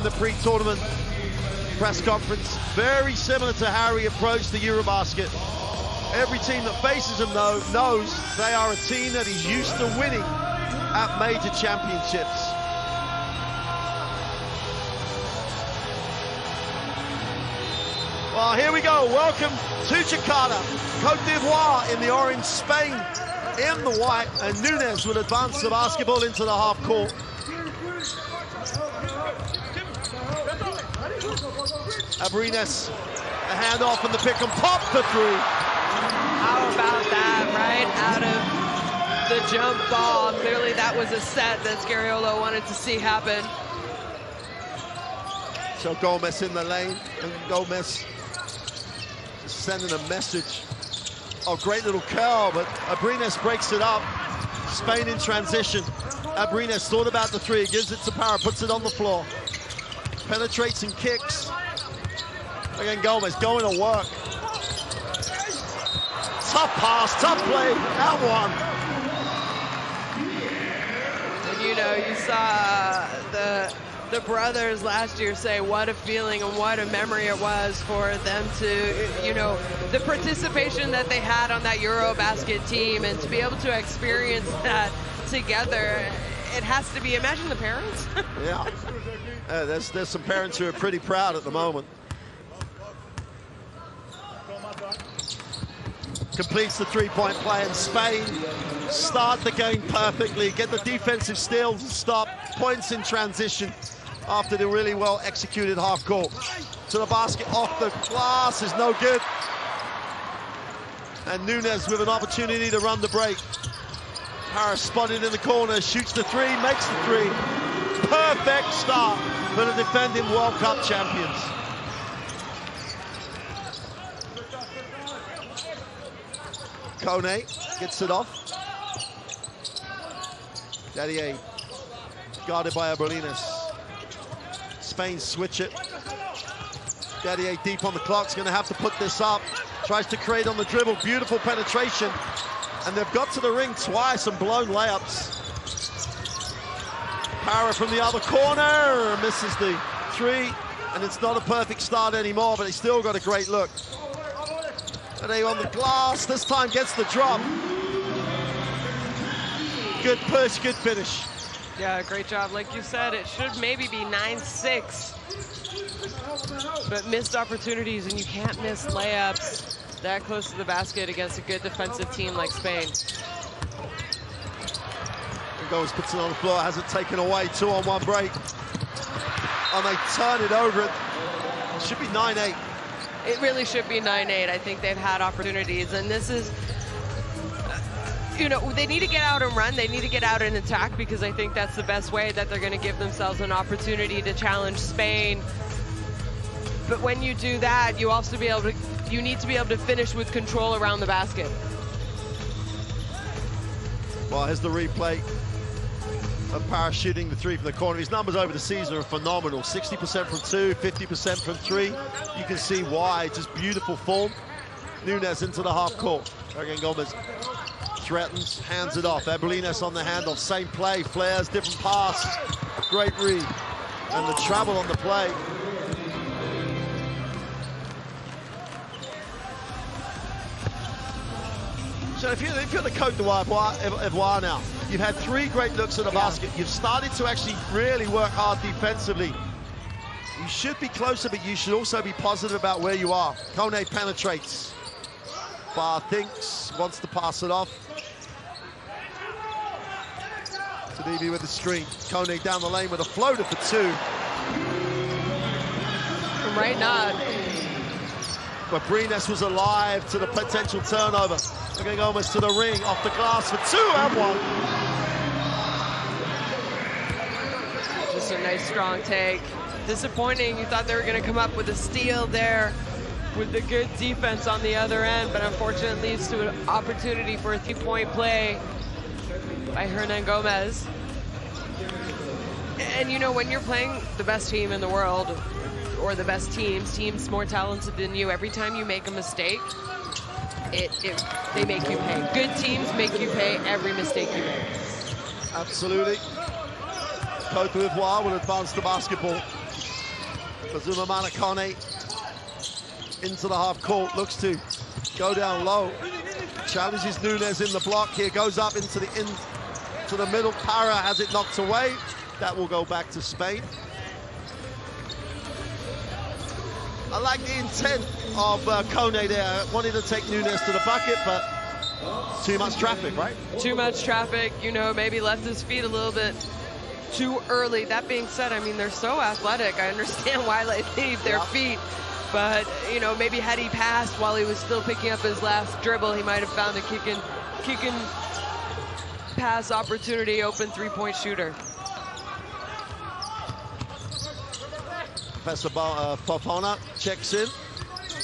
the pre-tournament press conference. Very similar to how he approached the Eurobasket. Every team that faces him, though, knows they are a team that he's used to winning at major championships. Well, here we go. Welcome to Jakarta. Côte d'Ivoire in the orange, Spain in the white, and Nunes will advance the basketball into the half court. Abrines, a handoff and the pick and pop for three. How about that, right out of the jump ball? Clearly that was a set that Scariolo wanted to see happen. So Gomez in the lane, and Gomez just sending a message. Oh, great little curl, but Abrines breaks it up. Spain in transition. Abrines thought about the three, gives it to Parra, puts it on the floor. Penetrates and kicks. Again, Gomez going to work. Tough pass, tough play, that one. And you know, you saw the brothers last year say what a feeling and what a memory it was for them to, you know, the participation that they had on that Eurobasket team, and to be able to experience that together. It has to be, imagine the parents. Yeah, there's some parents who are pretty proud at the moment. Completes the three-point play, and Spain start the game perfectly, get the defensive steals and stop, points in transition after the really well executed half court. To the basket, off the glass is no good. And Nunes with an opportunity to run the break. Harris spotted in the corner, shoots the three, makes the three. Perfect start for the defending World Cup champions. Kone gets it off. Dadier guarded by Abrines. Spain switch it. Dadier deep on the clock's going to have to put this up. Tries to create on the dribble, beautiful penetration. And they've got to the ring twice and blown layups. Parra from the other corner, misses the three, and it's not a perfect start anymore, but he's still got a great look. And they on the glass, this time gets the drop. Good push, good finish. Yeah, great job. Like you said, it should maybe be 9-6. But missed opportunities, and you can't miss layups that close to the basket against a good defensive team like Spain. And Gomez puts it on the floor, has it taken away, 2-on-1 break. And they turn it over. It should be 9-8. It really should be 9-8. I think they've had opportunities, and this is, you know, they need to get out and run. They need to get out and attack, because I think that's the best way that they're going to give themselves an opportunity to challenge Spain. But when you do that, you also you need to be able to finish with control around the basket. Well, here's the replay of Parra shooting the three from the corner. His numbers over the season are phenomenal. 60% from two, 50% from three. You can see why. Just beautiful form. Nunes into the half court. Again, Gomez threatens, hands it off. Abrines on the handoff, same play, flares, different pass. Great read. And the travel on the play. So if you're the Côte d'Ivoire now, you've had three great looks at the basket. You've started to actually really work hard defensively. You should be closer, but you should also be positive about where you are. Kone penetrates. Barr thinks, wants to pass it off. Tadibi with the screen. Kone down the lane with a floater for two. From right now. But Abrines was alive to the potential turnover. Looking almost to the ring, off the glass for two and one. Just a nice strong take. Disappointing, you thought they were gonna come up with a steal there with the good defense on the other end, but unfortunately leads to an opportunity for a three-point play by Hernan Gomez. And you know, when you're playing the best team in the world, or the best teams more talented than you, every time you make a mistake, they make you pay. Good teams make you pay every mistake you make. Absolutely. Côte d'Ivoire will advance the basketball. Bazuma Manakane into the half court, looks to go down low. Challenges Nunes in the block here, goes up into the middle. Para has it knocked away. That will go back to Spain. I like the intent of Kone there. Wanted to take Nunes to the bucket, but too much traffic, right? Too much traffic, you know, maybe left his feet a little bit too early. That being said, I mean, they're so athletic. I understand why they leave their feet. But, you know, maybe had he passed while he was still picking up his last dribble, he might have found a kick and pass opportunity, open three-point shooter. Professor Fofana checks in.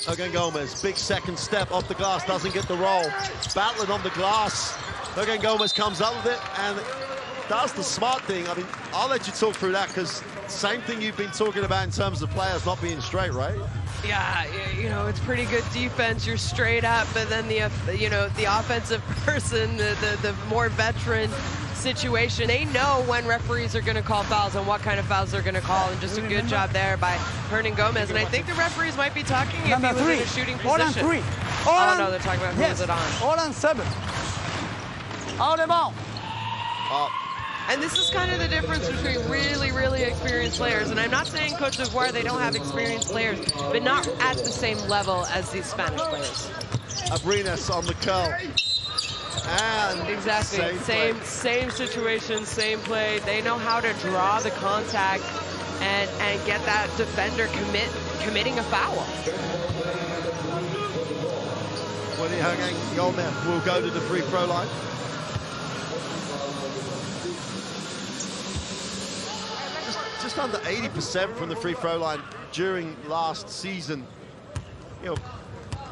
Again, Gomez, big second step off the glass, doesn't get the roll. Battling on the glass. Again, Gomez comes up with it and does the smart thing. I mean, I'll let you talk through that, because same thing you've been talking about in terms of players not being straight, right? Yeah, you know, it's pretty good defense. You're straight up, but then the offensive person, the more veteran situation, they know when referees are going to call fouls and what kind of fouls they're going to call, and just a good job there by Hernan Gomez. And I think the referees might be talking if he was in a shooting position. All on three. Oh no, they're talking about who is it on. All on 7. Out of bounds. And this is kind of the difference between really, really experienced players. And I'm not saying Cote d'Ivoire, they don't have experienced players, but not at the same level as these Spanish players. Abrinas on the curl. And exactly, same situation, same play. They know how to draw the contact and get that defender committing a foul. Hernan Gomez will go to the free throw line. Just under 80% from the free throw line during last season. You know,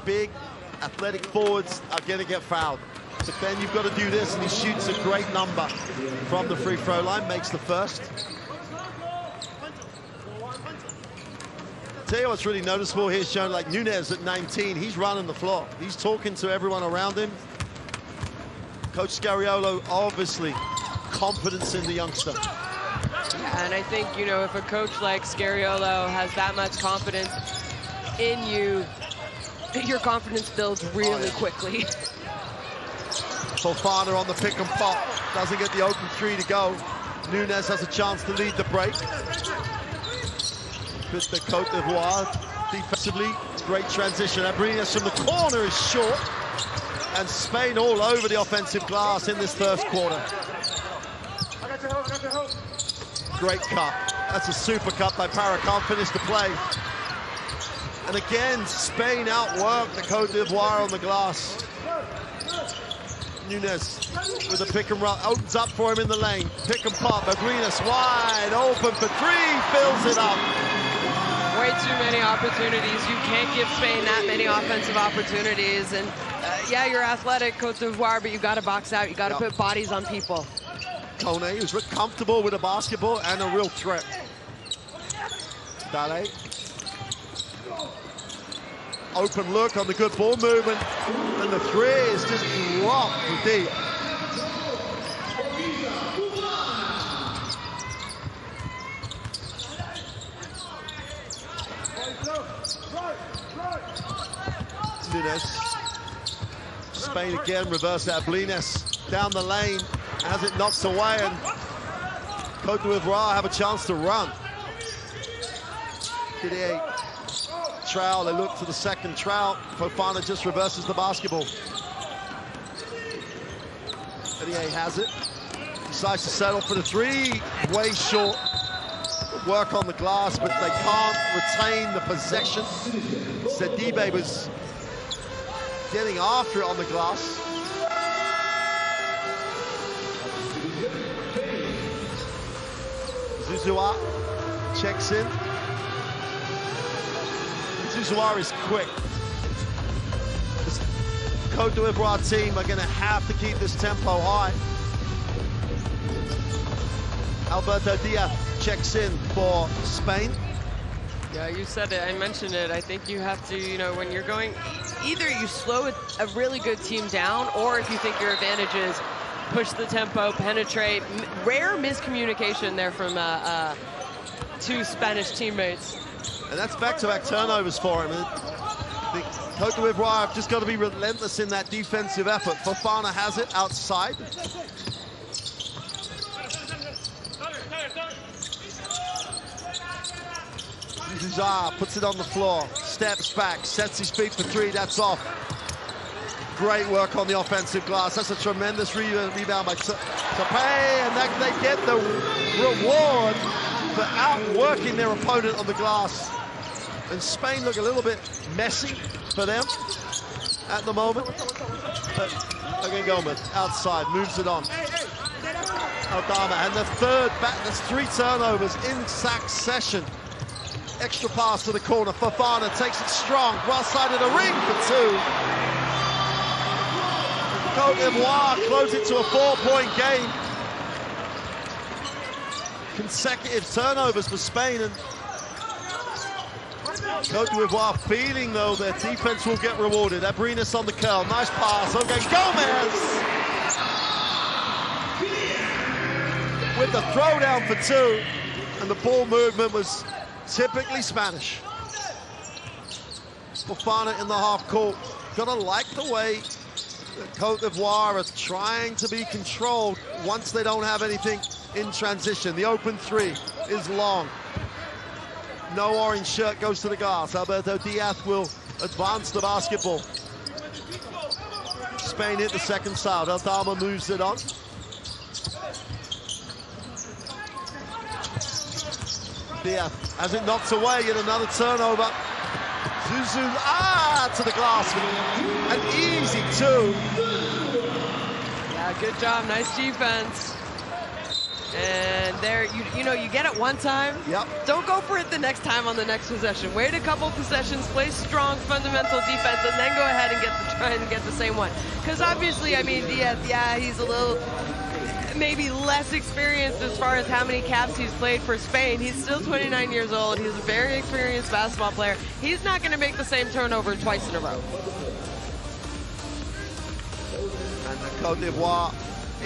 big athletic forwards are going to get fouled. But then you've got to do this, and he shoots a great number from the free throw line, makes the first. Tell you what's really noticeable here, shown like Nunes at 19, he's running the floor. He's talking to everyone around him. Coach Scariolo, obviously, confidence in the youngster. Yeah, and I think, you know, if a coach like Scariolo has that much confidence in you, your confidence builds really quickly. Fofana on the pick and pop, doesn't get the open three to go. Nunes has a chance to lead the break. Good the Cote d'Ivoire defensively, great transition. Abrinas from the corner is short, and Spain all over the offensive glass in this first quarter. Great cut. That's a super cut by Para. Can't finish the play. And again, Spain outworked the Cote d'Ivoire on the glass. Nunes with a pick and roll, opens up for him in the lane. Pick and pop, Abrinas wide open for three, fills it up. Way too many opportunities. You can't give Spain that many offensive opportunities. And yeah, you're athletic, Cote d'Ivoire, but you got to box out. You got to put bodies on people. Kone, who's comfortable with a basketball and a real threat. Dale. Open look on the good ball movement, and the three is just dropped from deep. Nunes. Spain again, reverse that. Abrinas down the lane, as it knocks away, and Cote d'Ivoire have a chance to run. Didier Trowel, they look to the second Trowel. Fofana just reverses the basketball. Didier has it. Decides to settle for the three. Way short. Work on the glass, but they can't retain the possession. Sidibe was getting after it on the glass. Zouzoua checks in. Zouzoua is quick. This Cote d'Ivoire team are going to have to keep this tempo high. Alberto Diaz checks in for Spain. Yeah, you said it, I mentioned it. I think you have to, you know, when you're going, either you slow a really good team down, or if you think your advantage is push the tempo, penetrate. Rare miscommunication there from two Spanish teammates. And that's back-to-back turnovers for him. The Côte d'Ivoire have just got to be relentless in that defensive effort. Fofana has it outside. Zouzoua puts it on the floor, steps back, sets his feet for three, that's off. Great work on the offensive glass. That's a tremendous rebound by Tapé, and they get the reward for outworking their opponent on the glass. And Spain look a little bit messy for them at the moment. But again, Gomez outside, moves it on. Aldama, and the third back, that's 3 turnovers in succession. Extra pass to the corner, Fofana takes it strong, right side of the ring for 2. Côte d'Ivoire close it to a 4-point game. Consecutive turnovers for Spain, and Côte d'Ivoire feeling though their defense will get rewarded. Abrinas on the curl, nice pass, okay, Gomez! With the throwdown for 2, and the ball movement was typically Spanish. Fofana in the half court. Gotta like the way that Côte d'Ivoire are trying to be controlled once they don't have anything in transition. The open 3 is long. No orange shirt goes to the glass. Alberto Diaz will advance the basketball. Spain hit the second side. Aldama moves it on. Diaz has it knocked away, yet another turnover. Zouzoua to the glass. An easy 2. Yeah, good job, nice defense. And there, you know, you get it one time. Yep. Don't go for it the next time on the next possession. Wait a couple possessions, play strong fundamental defense, and then go ahead and try and get the same one. Because obviously, I mean, Diaz, yeah, he's a little maybe less experienced as far as how many caps he's played for Spain. He's still 29 years old. He's a very experienced basketball player. He's not going to make the same turnover twice in a row. And the Côte d'Ivoire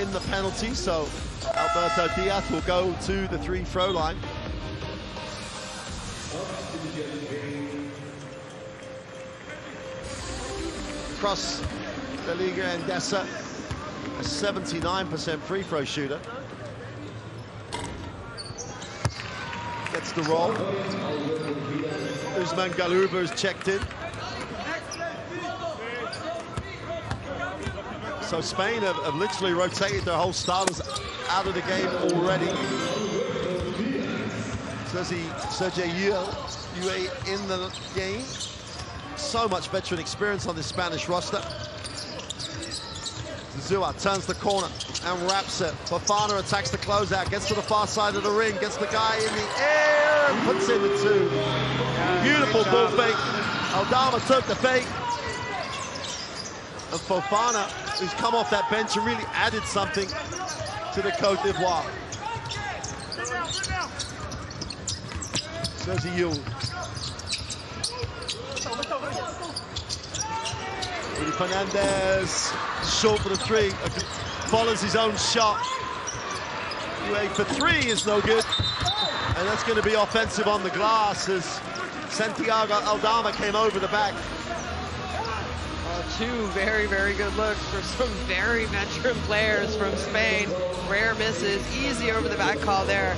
in the penalty, so Alberto Diaz will go to the 3-throw line. Across the Liga Endesa, a 79% free throw shooter. Gets the roll. Usman Galouba is checked in. So Spain have literally rotated their whole starters out of the game already. Sergei Yue in the game. So much veteran experience on this Spanish roster. Zouzoua turns the corner and wraps it. Fofana attacks the closeout, gets to the far side of the ring, gets the guy in the air and puts in the 2. Beautiful ball fake. Aldama took the fake. And Fofana, who's come off that bench and really added something to the Côte d'Ivoire. Sergi Yule. Rudy Fernandez, short for the 3, follows his own shot. Yue for 3 is no good. And that's going to be offensive on the glass as Santiago Aldama came over the back. 2 very, very good looks for some very veteran players from Spain. Rare misses, easy over the back call there,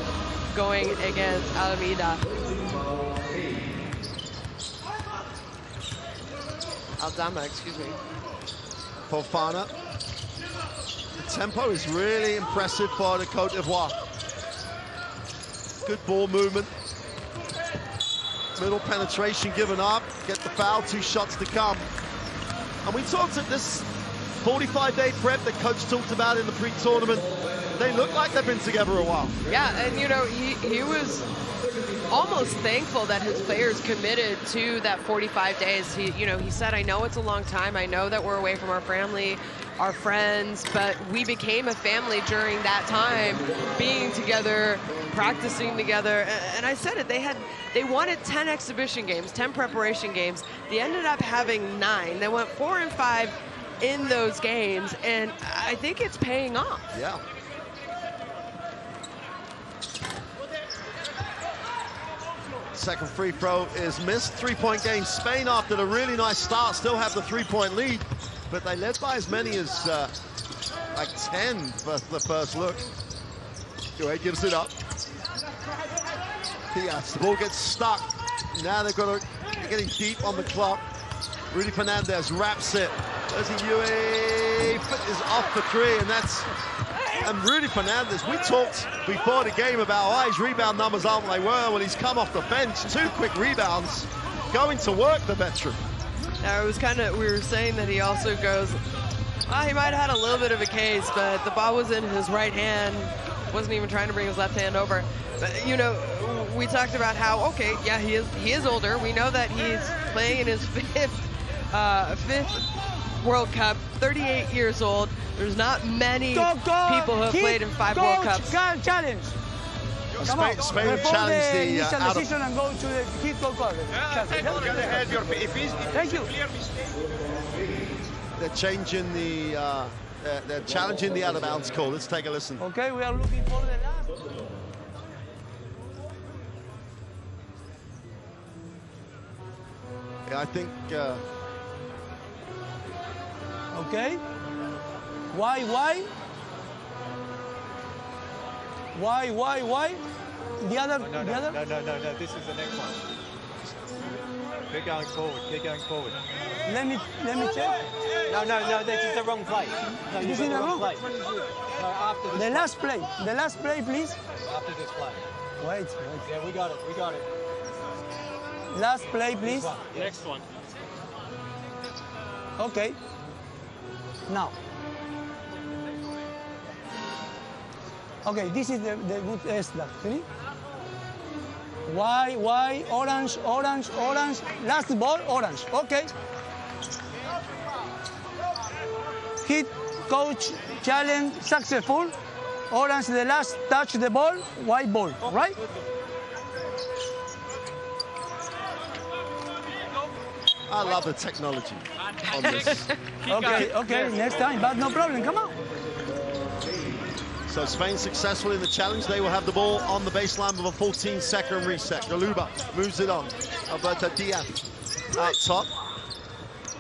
going against Almeida. Aldama, excuse me. Fofana. The tempo is really impressive for the Côte d'Ivoire. Good ball movement. Middle penetration given up. Get the foul, 2 shots to come. And we talked at this 45-day prep that coach talked about in the pre-tournament. They look like they've been together a while. Yeah, and you know, he was almost thankful that his players committed to that 45 days. He said, I know it's a long time. I know that we're away from our family, our friends, but we became a family during that time, being together, practicing together. And I said it, they wanted 10 exhibition games, 10 preparation games. They ended up having 9. They went 4 and 5 in those games, and I think it's paying off. Yeah. Second free throw is missed. Three-point game. Spain, after the really nice start, still have the three-point lead, but they led by as many as like 10 for the first look. Ivory gives it up. Diaz, the ball gets stuck. Now they're getting deep on the clock. Rudy Fernandez wraps it. There's a Ivory is off for three, and Rudy Fernandez, we talked before the game about why his rebound numbers aren't what they were when he's come off the bench. 2 quick rebounds, going to work, the veteran. Now, it was kind of, we were saying that he also goes, he might have had a little bit of a case, but the ball was in his right hand, wasn't even trying to bring his left hand over. But, you know, we talked about how, okay, yeah, he is older. We know that he's playing in his fifth World Cup, 38 years old. There's not many people who have played in 5 World Cups. Challenge. Spain have challenged the decision and go to the hit goal coverage. Thank you. They're changing the they're challenging the out of bounds call. Let's take a listen. Okay, we are looking for the last. Yeah, I think. Okay. Why? The other. No, this is the next one. Keep going forward. Let me check. No, this is the wrong play. No, This is the wrong play. No, after this The last play, please. After this play. Wait. Yeah, we got it. Last play, please. Next one. Okay. Now. Okay, this is the good start. See? Why? Orange. Last ball, orange. Okay. Hit, coach, challenge, successful. Orange, the last touch the ball, white ball, right? I love the technology on this. Okay, next time, but no problem, come on. So Spain successful in the challenge. They will have the ball on the baseline with a 14-second reset. Galuba moves it on. Alberto Diaz out top.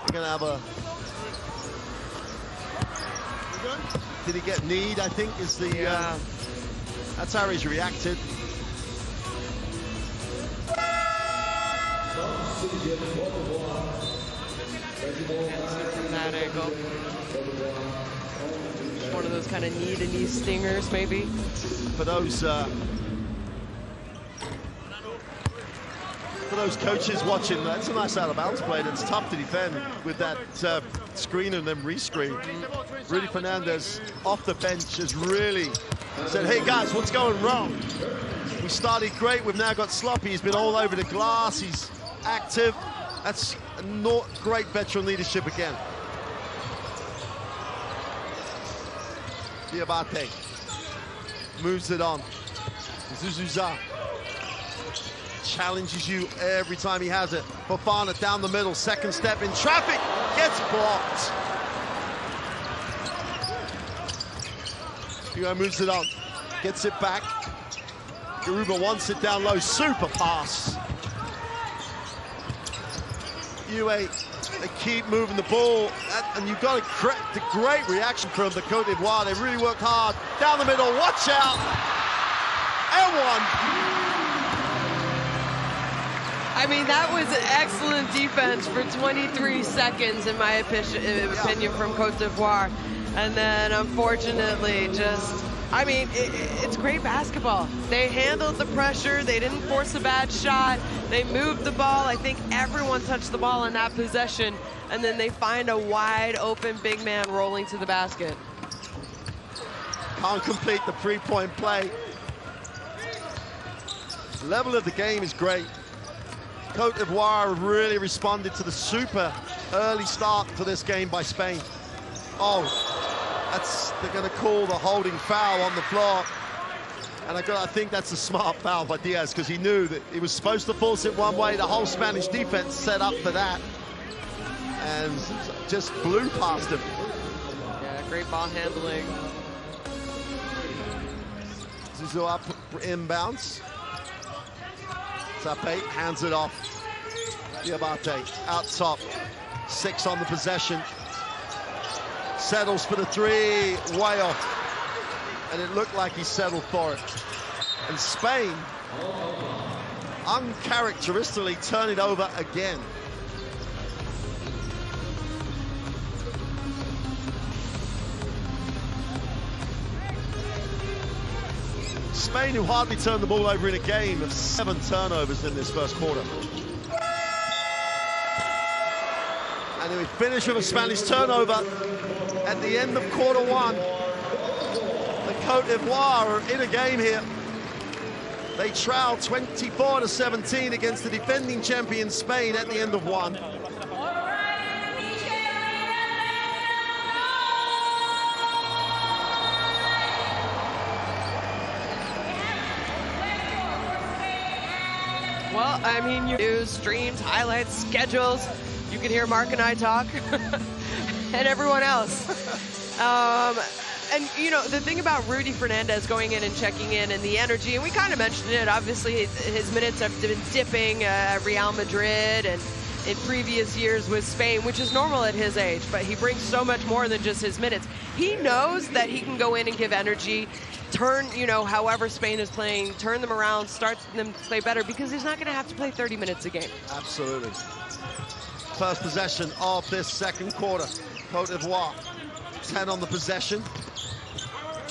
We're going to have a... Did he get kneed, I think, is the... that's how he's reacted. From that angle. One of those kind of knee-to-knee stingers, maybe. For those coaches watching, that's a nice out-of-bounds play. It's tough to defend with that screen and then rescreen. Rudy Fernandez off the bench has really said, hey guys, what's going wrong? We started great, we've now got sloppy. He's been all over the glass, he's active. That's not great veteran leadership again. Diabate moves it on. Zouzoua challenges you every time he has it. Fofana down the middle, second step in traffic, gets blocked. Hugo moves it on, gets it back. Garuba wants it down low, super pass. UA, they keep moving the ball, and you've got a great reaction from the Côte d'Ivoire. They really worked hard. Down the middle, watch out! And one. I mean, that was an excellent defense for 23 seconds, in my opinion, from Côte d'Ivoire. And then, unfortunately, just, I mean, it's great basketball. They handled the pressure. They didn't force a bad shot. They moved the ball. I think everyone touched the ball in that possession. And then they find a wide open big man rolling to the basket. Can't complete the three-point play. The level of the game is great. Côte d'Ivoire really responded to the super early start to this game by Spain. Oh, they're going to call the holding foul on the floor. And I think that's a smart foul by Diaz, because he knew that he was supposed to force it one way. The whole Spanish defense set up for that. And just blew past him. Yeah, great ball handling. Zouzoua inbounds. Tape hands it off. Diabate out top. 6 on the possession. Settles for the 3, way off. And it looked like he settled for it. And Spain, uncharacteristically, turn it over again. Spain, who hardly turned the ball over in a game, of 7 turnovers in this first quarter. And then we finish with a Spanish turnover at the end of quarter 1. The Côte d'Ivoire are in a game here. They trail 24-17 against the defending champion Spain at the end of 1. Well, I mean, you do streams, highlights, schedules. You can hear Mark and I talk, and everyone else. And, you know, the thing about Rudy Fernandez going in and checking in and the energy, and we kind of mentioned it, obviously his minutes have been dipping at Real Madrid and in previous years with Spain, which is normal at his age, but he brings so much more than just his minutes. He knows that he can go in and give energy, turn, you know, however Spain is playing, turn them around, start them to play better, because he's not going to have to play 30 minutes a game. Absolutely. First possession of this second quarter. Côte d'Ivoire, 10 on the possession.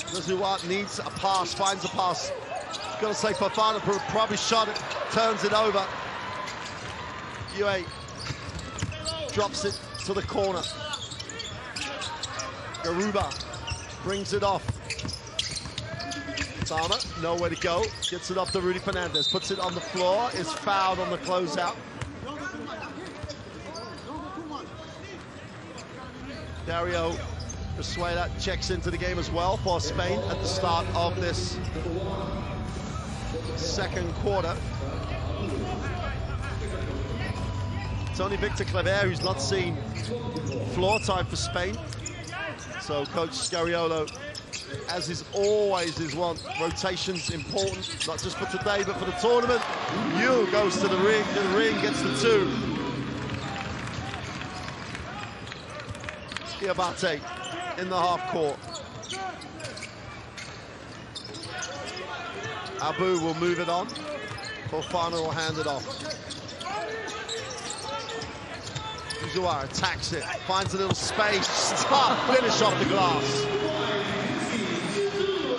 Zouzoua needs a pass, finds a pass. Got to say Fofana probably shot it, turns it over. UA drops it to the corner. Garuba brings it off. Sama, nowhere to go. Gets it off to Rudy Fernandez, puts it on the floor, is fouled on the closeout. Dario Rasuela checks into the game as well for Spain at the start of this second quarter. It's only Victor Claver who's not seen floor time for Spain. So Coach Scariolo, as is always his want, rotation's important, not just for today, but for the tournament. Yu goes to the ring, gets the 2. Diabate in the half court. Abu will move it on. Fofana will hand it off. Zouzoua attacks it, finds a little space. Tough finish off the glass.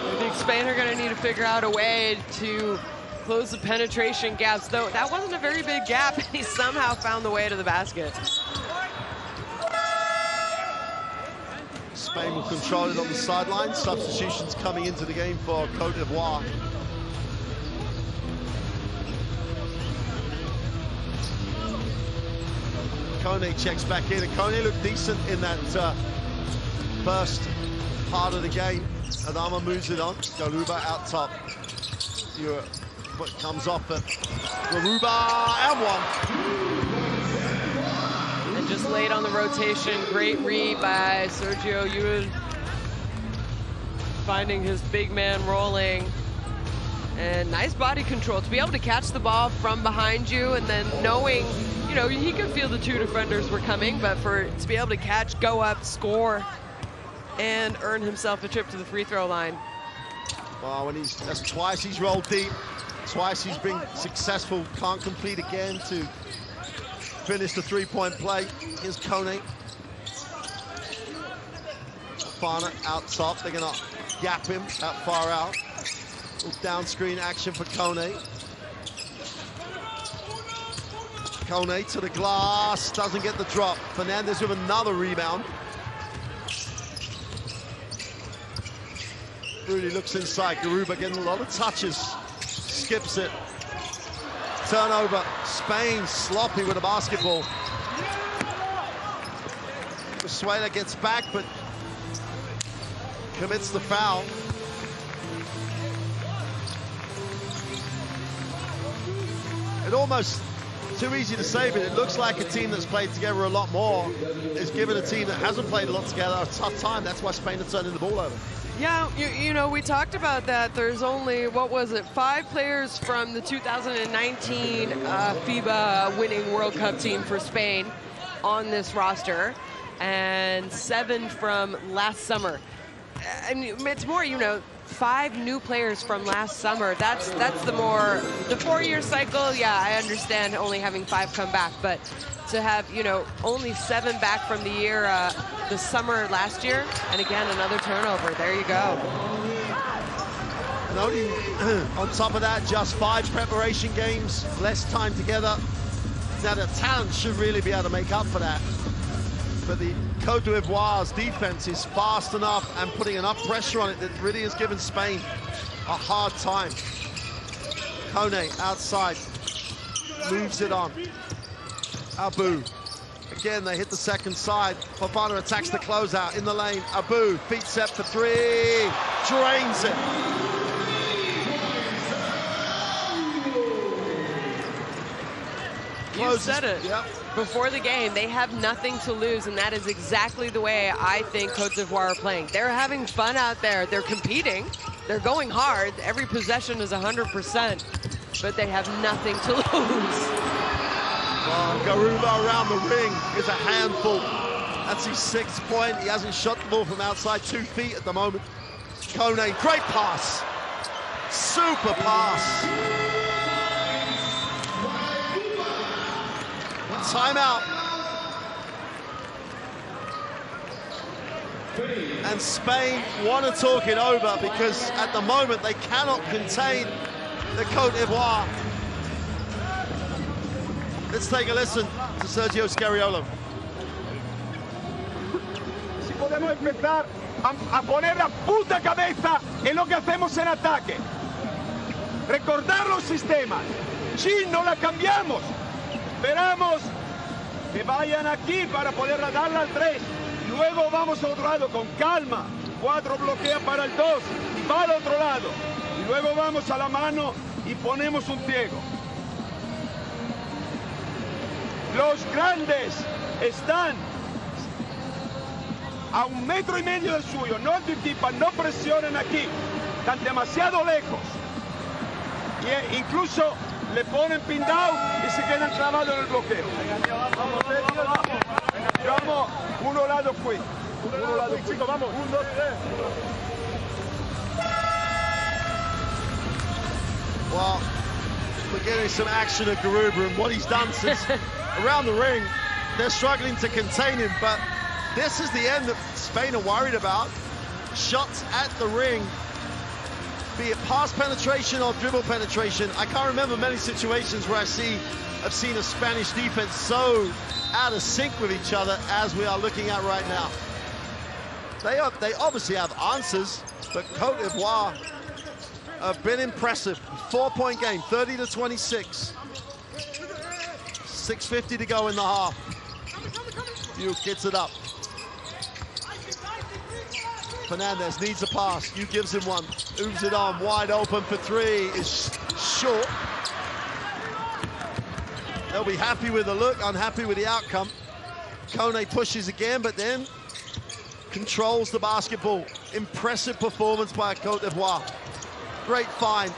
I think Spain are going to need to figure out a way to close the penetration gaps, though that wasn't a very big gap, and he somehow found the way to the basket. Spain will control it on the sideline. Substitutions coming into the game for Côte d'Ivoire. Kone checks back in, and Kone looked decent in that first part of the game. Adama moves it on. Garuba out top. But comes off at Garuba, and 1. And just late on the rotation, great read by Sergio Yul, finding his big man rolling. And nice body control to be able to catch the ball from behind you, and then knowing, you know, he could feel the 2 defenders were coming, but to be able to catch, go up, score, and earn himself a trip to the free throw line. Well, that's twice he's rolled deep, twice he's been successful, can't complete again to finish the 3-point play. Here's Kone. Fofana out top, they're gonna gap him that far out. Little down screen action for Kone. Kone to the glass, doesn't get the drop. Fernandez with another rebound. Rudy looks inside, Garuba getting a lot of touches. Skips it. Turnover, Spain sloppy with a basketball. Rasuela gets back, but commits the foul. It almost, too easy to say, but it looks like a team that's played together a lot more is giving a team that hasn't played a lot together a tough time. That's why Spain are turning the ball over. Yeah, you know, we talked about that. There's only, what was it, 5 players from the 2019 FIBA winning World Cup team for Spain on this roster, and 7 from last summer. And it's more, you know, 5 new players from last summer. That's the 4-year cycle. Yeah, I understand only having 5 come back, but to have, you know, only 7 back from the year, the summer last year, and again, another turnover. There you go. And only on top of that, just 5 preparation games, less time together. Now the talent should really be able to make up for that. But the Côte d'Ivoire's defense is fast enough and putting enough pressure on it that really has given Spain a hard time. Kone outside, moves it on. Abu, again, they hit the second side. Fofana attacks the closeout in the lane. Abu, feet set for 3, drains it. You said it. Yep. Before the game, they have nothing to lose, and that is exactly the way I think Côte d'Ivoire are playing. They're having fun out there. They're competing. They're going hard. Every possession is 100%, but they have nothing to lose. Garuba around the ring is a handful. That's his 6th point. He hasn't shot the ball from outside 2 feet at the moment. Kone, great pass. Super pass. Timeout. And Spain want to talk it over because at the moment they cannot contain the Côte d'Ivoire. Let's take a listen to Sergio Scariolo. Si podemos empezar a poner la puta cabeza en lo que hacemos en ataque. Recordar los sistemas. Sí, no la cambiamos. Esperamos que vayan aquí para poder darla al 3. Luego vamos a otro lado con calma. 4 bloquea para el 2. Va al otro lado. Y luego vamos a la mano y ponemos un ciego. Los grandes están a 1,5 metros del suyo. No anticipan, no presionen aquí. Están demasiado lejos. Y incluso le ponen pin down y se quedan clavados en el bloqueo. Vamos, uno lado qui. Uno lado qui, chicos, vamos. 1, 2, 3. Well, we're getting some action at Garuba, and what he's done since around the ring, they're struggling to contain him, but this is the end that Spain are worried about. Shots at the ring, be it pass penetration or dribble penetration. I can't remember many situations where I've seen a Spanish defense so out of sync with each other as we are looking at right now. They obviously have answers, but Côte d'Ivoire have been impressive. 4-point game, 30-26. 6:50 to go in the half. Yu gets it up. Fernandez needs a pass. Yu gives him one. Moves it on. Wide open for 3. Is short. They'll be happy with the look, unhappy with the outcome. Kone pushes again, but then controls the basketball. Impressive performance by Côte d'Ivoire. Great find.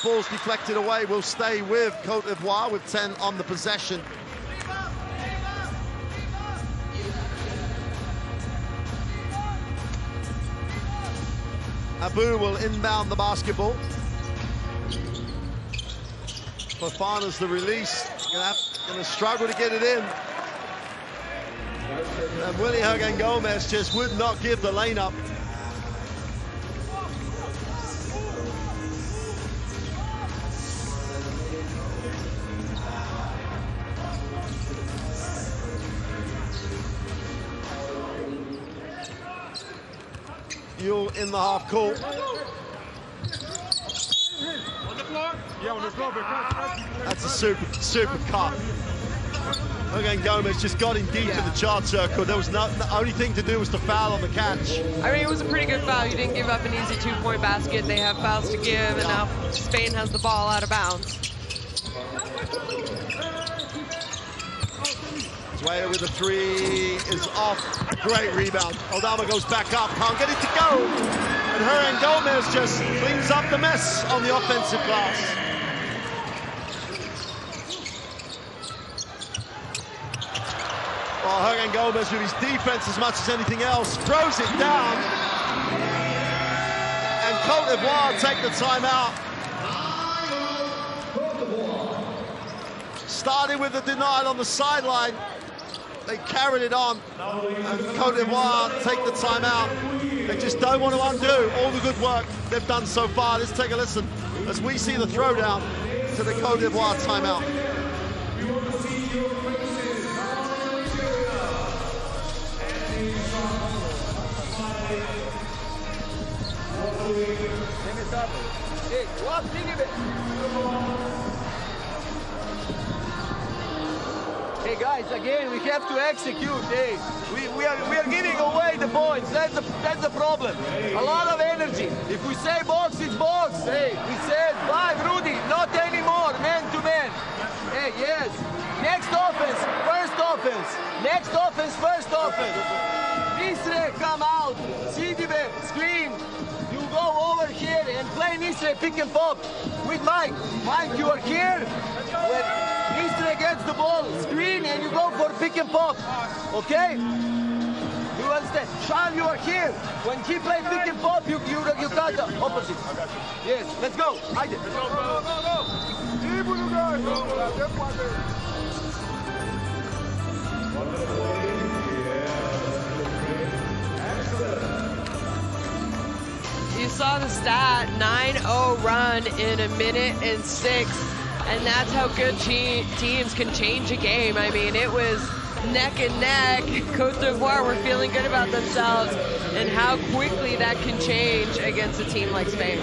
Ball's deflected away. Will stay with Côte d'Ivoire with 10 on the possession. Abu will inbound the basketball. Fofana's the release. Gonna struggle to get it in. And Willy Hernan Gomez just would not give the lane up. Yule in the half court. That's a super cut. Again, Gomez just got him deep in the charge circle. There was the only thing to do was to foul on the catch. I mean, it was a pretty good foul. You didn't give up an easy 2-point basket. They have fouls to give, and now Spain has the ball out of bounds. Dwyer with a 3 is off. Great rebound. Aldama goes back up, can't get it to go. And Hernan Gomez just cleans up the mess on the offensive glass. Well, Hernan Gomez with his defense as much as anything else throws it down. And Côte d'Ivoire take the timeout. Started with the denial on the sideline. They carried it on, and Côte d'Ivoire take the timeout. They just don't want to undo all the good work they've done so far. Let's take a listen as we see the throwdown to the Côte d'Ivoire timeout. Hey guys, again, we have to execute. Hey, we are giving away the points. That's the problem. A lot of energy. If we say box, it's box. Hey, we said 5, Rudy, not anymore, man to man. Hey, yes. Next offense, first offense. Next offense, first offense. Nisre, come out. Sidibe, screen. You go over here and play Nisre pick and pop with Mike. Mike, you are here. When Nisre gets the ball, screen, and you go for pick and pop. Okay? You understand? Sean, you are here. When he plays pick and pop, you got the opposite. Yes, let's go. Go, You saw the stat, 9-0 run in 1 minute and 6, and that's how good teams can change a game. I mean, it was neck and neck. Côte d'Ivoire were feeling good about themselves, and how quickly that can change against a team like Spain.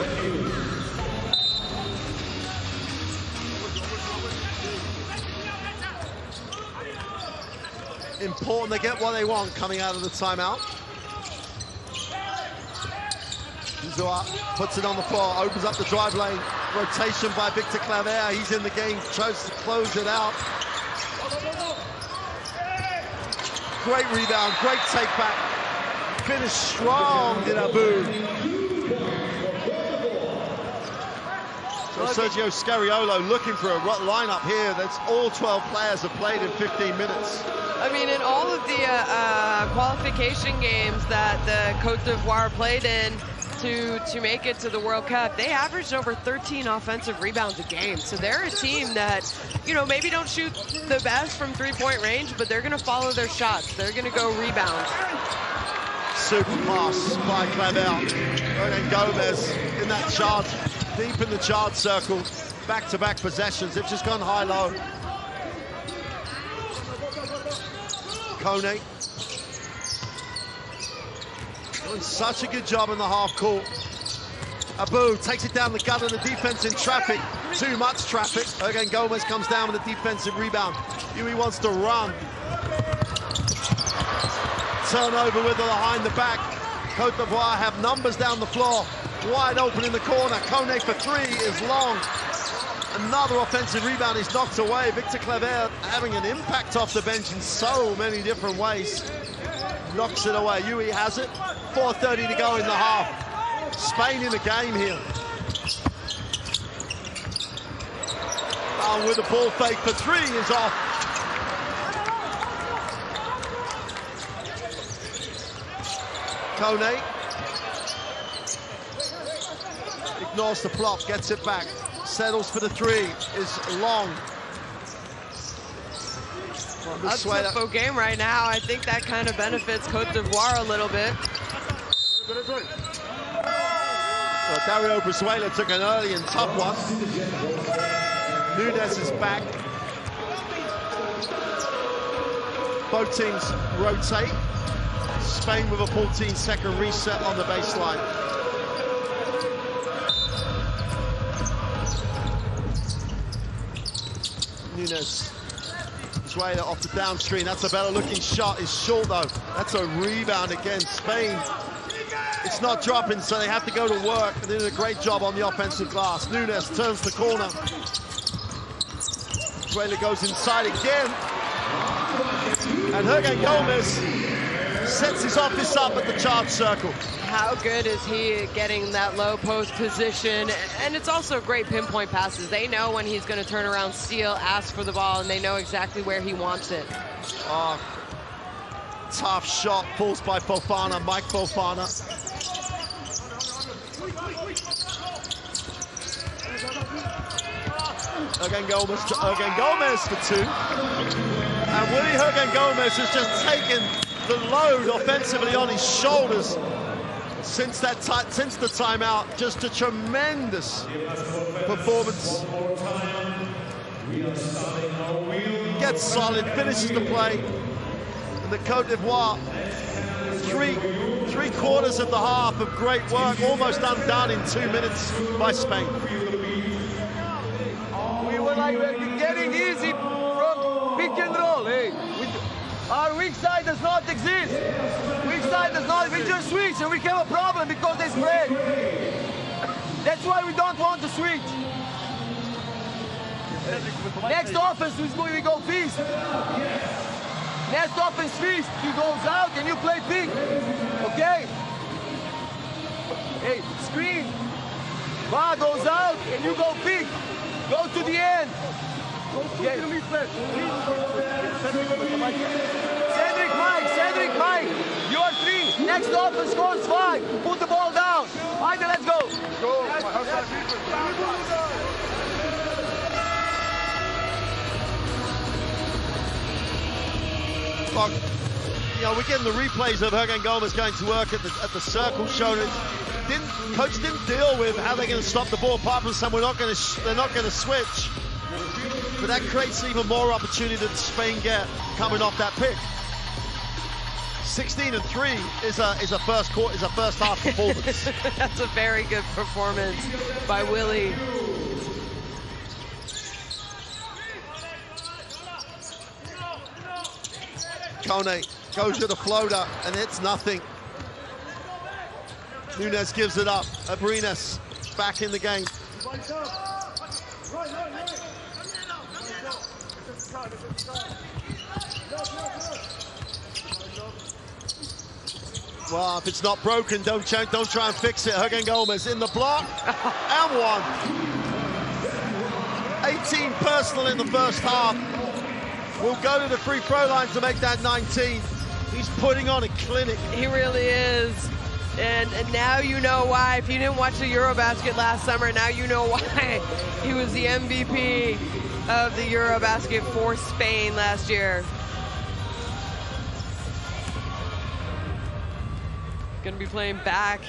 Important they get what they want coming out of the timeout. Zouzoua puts it on the floor, opens up the drive lane. Rotation by Victor Claver. He's in the game, tries to close it out. Great rebound, great take back. Finish strong in Abu. So Sergio Scariolo looking for a lineup here. That's all 12 players have played in 15 minutes. I mean, in all of the qualification games that the Côte d'Ivoire played in to make it to the World Cup, they averaged over 13 offensive rebounds a game. So they're a team that, you know, maybe don't shoot the best from three-point range, but they're going to follow their shots. They're going to go rebound. Super pass by Clavel. Hernan Gomez in that charge, deep in the charge circle. Back-to-back possessions. They've just gone high-low. Kone doing such a good job in the half court. Abu takes it down the gut of the defense in traffic. Too much traffic. Again, Gomez comes down with a defensive rebound. Ivory wants to run. Turnover with the behind the back. Côte d'Ivoire have numbers down the floor. Wide open in the corner. Kone for 3 is long. Another offensive rebound is knocked away. Victor Claver having an impact off the bench in so many different ways. Knocks it away. Ivory has it. 4:30 to go in the half. Spain in the game here. With a ball fake for 3 is off. Kone ignores the flop, gets it back. Settles for the 3, is long. A tempo game right now. I think that kind of benefits Côte d'Ivoire a little bit. Well, Dario Brizuela took an early and tough one. Nunes is back. Both teams rotate. Spain with a 14-second reset on the baseline. Nunes. Brizuela off the down screen. That's a better looking shot. It's short though. That's a rebound again. Spain. It's not dropping, so they have to go to work. And they did a great job on the offensive glass. Nunes turns the corner. Brizuela goes inside again. And Hernan Gomez sets his office up at the charge circle. How good is he at getting that low post position? And it's also great pinpoint passes. They know when he's going to turn around, steal, ask for the ball, and they know exactly where he wants it. Oh, tough shot, falls by Fofana, Mike Fofana. Hernan Gomez for 2. And Willy Hernan Gomez has just taken the load offensively on his shoulders since the timeout. Just a tremendous performance. Gets solid, finishes the play. And the Côte d'Ivoire, three quarters of the half of great work, almost undone in 2 minutes by Spain. We were like getting easy from pick and roll. Hey, our weak side does not exist. Weak side does not. We just switch and we have a problem because they spread. That's why we don't want to switch. Next offense is we go feast. Next offense feast. You goes out and you play big. Okay? Hey, screen. Va goes out and you go big. Go to the end. Okay. Cedric, Mike. You are 3. Next offense scores 5. Put the ball down. Haydi, let's go. Look, you know, we're getting the replays of Hernan Gomez going to work at the circle, showing it. Coach didn't deal with how they're going to stop the ball, apart from saying they're not going to switch. But that creates even more opportunity that Spain get coming off that pick. 16-3 is a first half performance. That's a very good performance by Willy. Kone goes to the floater and it's nothing. Nunes gives it up. Abrines back in the game. Well, if it's not broken, don't try and fix it. Hernan Gomez in the block and 1. 18 personal in the first half. We'll go to the free throw line to make that 19. He's putting on a clinic. He really is. And now you know why. If you didn't watch the Eurobasket last summer, now you know why he was the MVP of the Eurobasket for Spain last year. Going to be playing back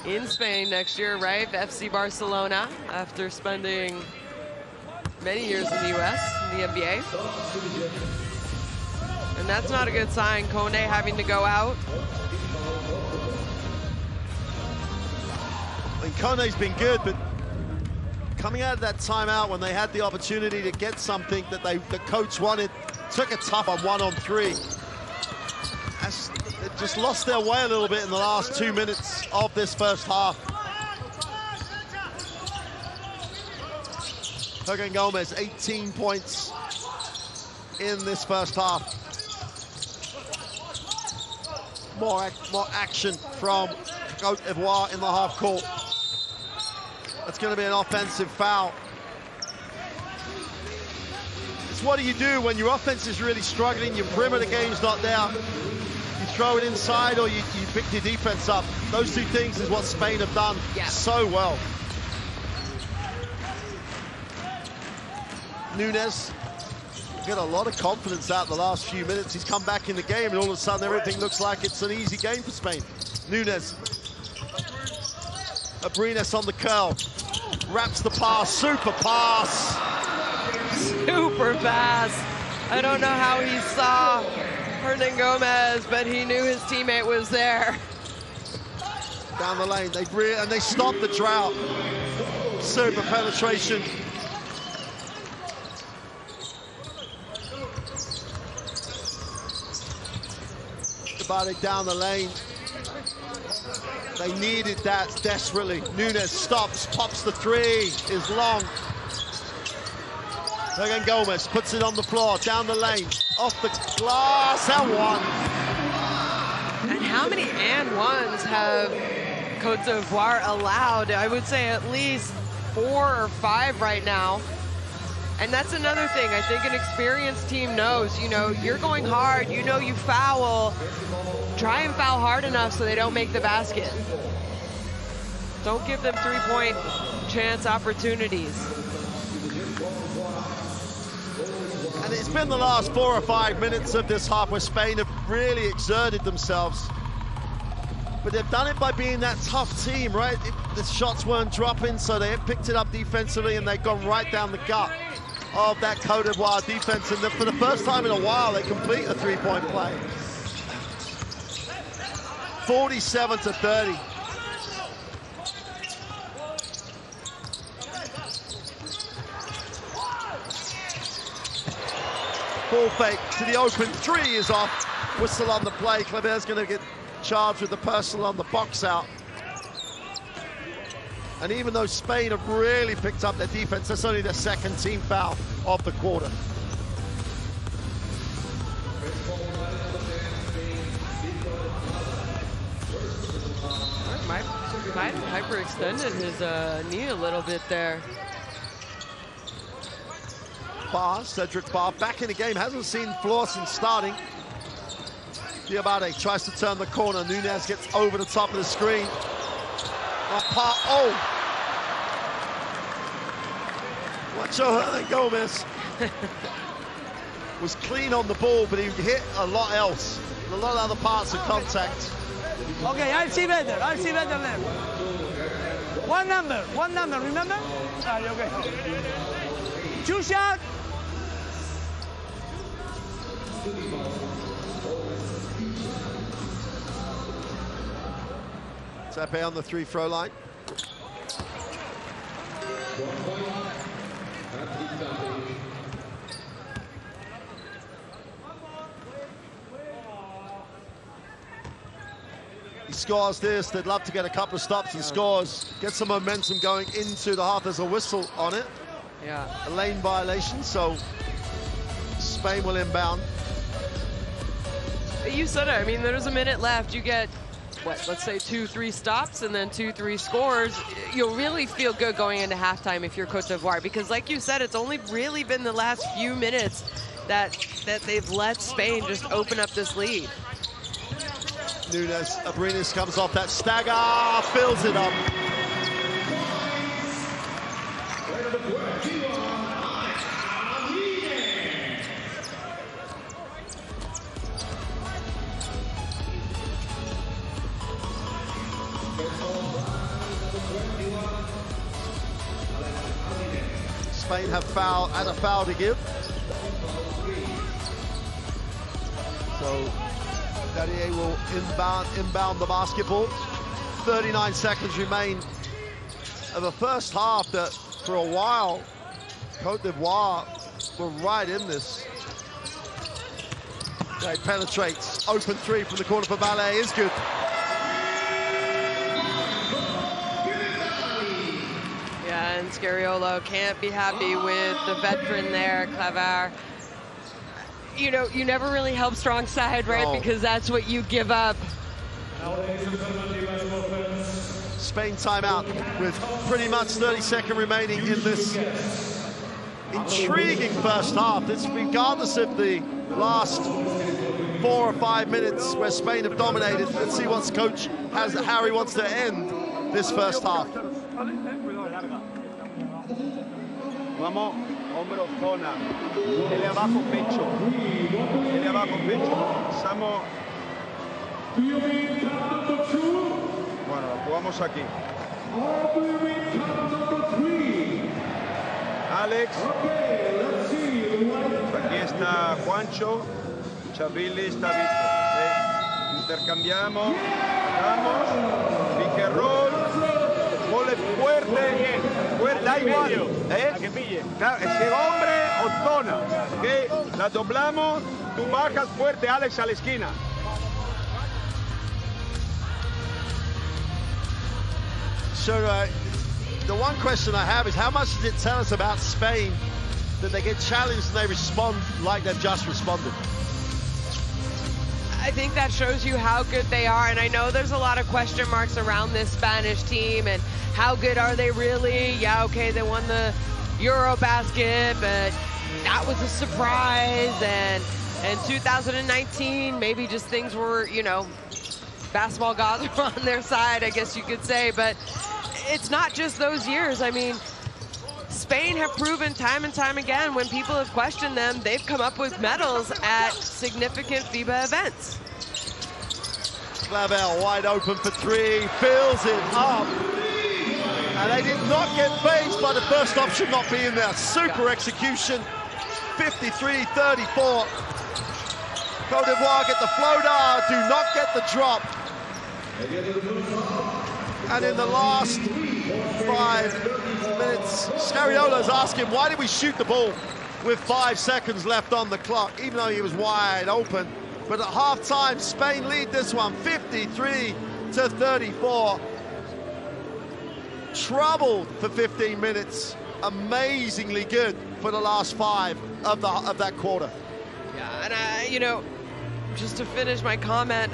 in Spain next year, right? FC Barcelona, after spending many years in the US, in the NBA. And that's not a good sign, Kone having to go out. And Kone's been good, but coming out of that timeout when they had the opportunity to get something that the coach wanted, took a tough on 1-on-3. They just lost their way a little bit in the last 2 minutes of this first half. Hernan Gomez, 18 points in this first half. More action from Côte d'Ivoire in the half court. That's going to be an offensive foul. It's what do you do when your offense is really struggling, your perimeter game's not there. You throw it inside or you pick your defense up. Those two things is what Spain have done so well. Nunes got a lot of confidence out the last few minutes. He's come back in the game and all of a sudden everything looks like it's an easy game for Spain. Nunes. Abrines on the curl. Wraps the pass. Super pass. Super pass. I don't know how he saw Hernan Gomez, but he knew his teammate was there. Down the lane. They stopped the drought. Super penetration. About it down the lane. They needed that desperately. Nunes stops, pops the 3, is long. Hernan Gomez puts it on the floor, down the lane, off the glass, and 1. how many and ones have Côte d'Ivoire allowed? I would say at least 4 or 5 right now. And that's another thing. I think an experienced team knows, you know, you're going hard, you know you foul. Try and foul hard enough so they don't make the basket. Don't give them 3-point chance opportunities. And it's been the last 4 or 5 minutes of this half where Spain have really exerted themselves. But they've done it by being that tough team, right? The shots weren't dropping, so they picked it up defensively and they've gone right down the gut of that Côte d'Ivoire defense. And for the first time in a while, they complete a 3-point play. 47-30. Ball fake to the open 3 is off. Whistle on the play. Kleber's going to get charged with the personal on the box out. And even though Spain have really picked up their defense, that's only their second team foul of the quarter. Might have hyperextended his knee a little bit there. Cedric Barr back in the game, hasn't seen Flawson starting. Diabate tries to turn the corner. Nunez gets over the top of the screen. Oh! Juancho Gomez was clean on the ball, but he hit a lot else. A lot of other parts of contact. Okay, I'll see better there. One number, remember? Okay. 2 shots. Tepe on the 3-throw line. He scores this. They'd love to get a couple of stops and scores. Get some momentum going into the half. There's a whistle on it. Yeah. A lane violation, so Spain will inbound. You said it. I mean, there's a minute left. You get, what, let's say 2-3 stops and then 2-3 scores. You'll really feel good going into halftime if you're Côte d'Ivoire, because like you said, it's only really been the last few minutes that they've let Spain just open up this lead. Nunez, Abrinas comes off that stagger, fills it up. Spain have had a foul to give. So Dadier will inbound the basketball. 39 seconds remain of a first half that for a while Côte d'Ivoire were right in this. They penetrates, open 3 from the corner for Ballet is good. Yeah, and Scariolo can't be happy with the veteran there, Claver. You know, you never really help strong side, right? No. Because that's what you give up. Spain timeout with pretty much 30-second remaining in this intriguing first half. It's regardless of the last 4 or 5 minutes where Spain have dominated. Let's see what coach has, how he wants to end this first half. Vamos, hombro, zona. Ele abajo, pecho. Ele abajo, pecho. Estamos... Bueno, lo jugamos aquí. Alex. Aquí está Juancho. Chavili está visto. Intercambiamos. Vamos. Pick and roll. Vole fuerte. Fuerte, da igual. A que pille. Claro, ese hombre o zona. ¿Okay? La doblamos. Tú bajas fuerte, Alex, a la esquina. So the one question I have is how much does it tell us about Spain that they get challenged and they respond like they've just responded? I think that shows you how good they are, and I know there's a lot of question marks around this Spanish team and how good are they really? Yeah, okay, they won the Eurobasket, but that was a surprise. And in 2019, maybe just things were, you know, basketball gods were on their side, I guess you could say, but it's not just those years. I mean, Spain have proven time and time again when people have questioned them, they've come up with medals at significant FIBA events. Clavel wide open for three, fills it up. And they did not get phased by the first option not being there. Super execution, 53-34. Côte d'Ivoire get the floater, do not get the drop. And in the last 5 minutes, Scariolo's asking, why did we shoot the ball with 5 seconds left on the clock, even though he was wide open? But at halftime, Spain lead this one, 53-34. Troubled for 15 minutes, amazingly good for the last 5 of that quarter. Yeah, and you know, just to finish my comment,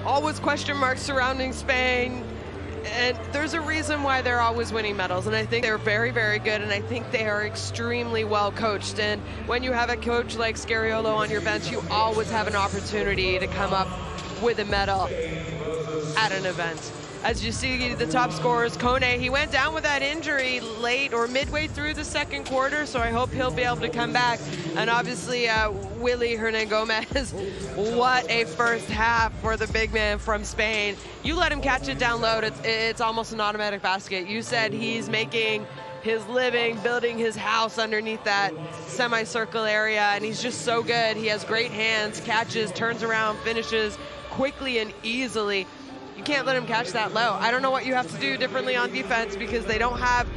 always question marks surrounding Spain, and there's a reason why they're always winning medals, and I think they're very, very good, and I think they are extremely well coached. And when you have a coach like Scariolo on your bench, you always have an opportunity to come up with a medal at an event. As you see, the top scorers, Kone, he went down with that injury late or midway through the second quarter, so I hope he'll be able to come back. And obviously, Willy Hernan Gomez, what a first half for the big man from Spain. You let him catch it down low, it's almost an automatic basket. You said he's making his living, building his house underneath that semicircle area, and he's just so good. He has great hands, catches, turns around, finishes quickly and easily. You can't let him catch that low. I don't know what you have to do differently on defense, because they don't have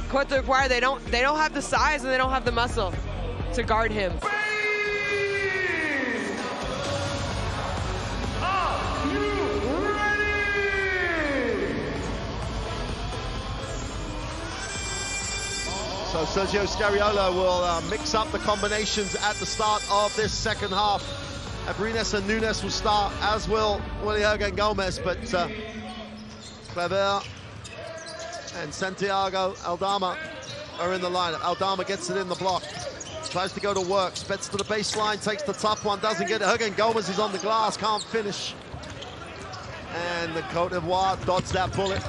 Côte d'Ivoire. They don't have the size and they don't have the muscle to guard him. So Sergio Scariolo will mix up the combinations at the start of this second half. Abrines and Nunes will start, as will Willy Hernan Gomez, but Claver and Santiago Aldama are in the lineup. Aldama gets it in the block, tries to go to work, spits to the baseline, takes the tough one, doesn't get it. Hernan Gomez is on the glass, can't finish. And the Côte d'Ivoire dodged that bullet.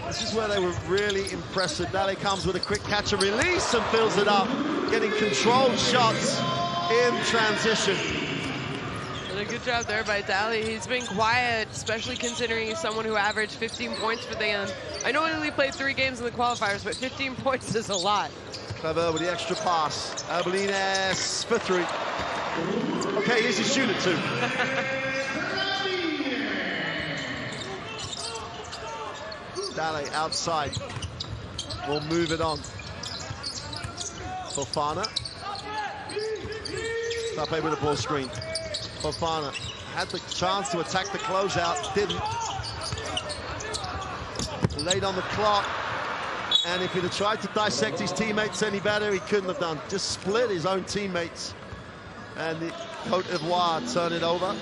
This is where they were really impressive. Dale comes with a quick catch and release and fills it up, getting controlled shots in transition. Did a good job there by Dale. He's been quiet, especially considering he's someone who averaged 15 points for them. I know he only played 3 games in the qualifiers, but 15 points is a lot. Clever with the extra pass. Abrines for 3. Okay, here's his shooter too. Dale outside, will move it on. Fofana. Tape with the ball screen. Fofana had the chance to attack the closeout, didn't. Late on the clock, and if he'd have tried to dissect his teammates any better, he couldn't have done. Just split his own teammates, and the Côte d'Ivoire turn it over.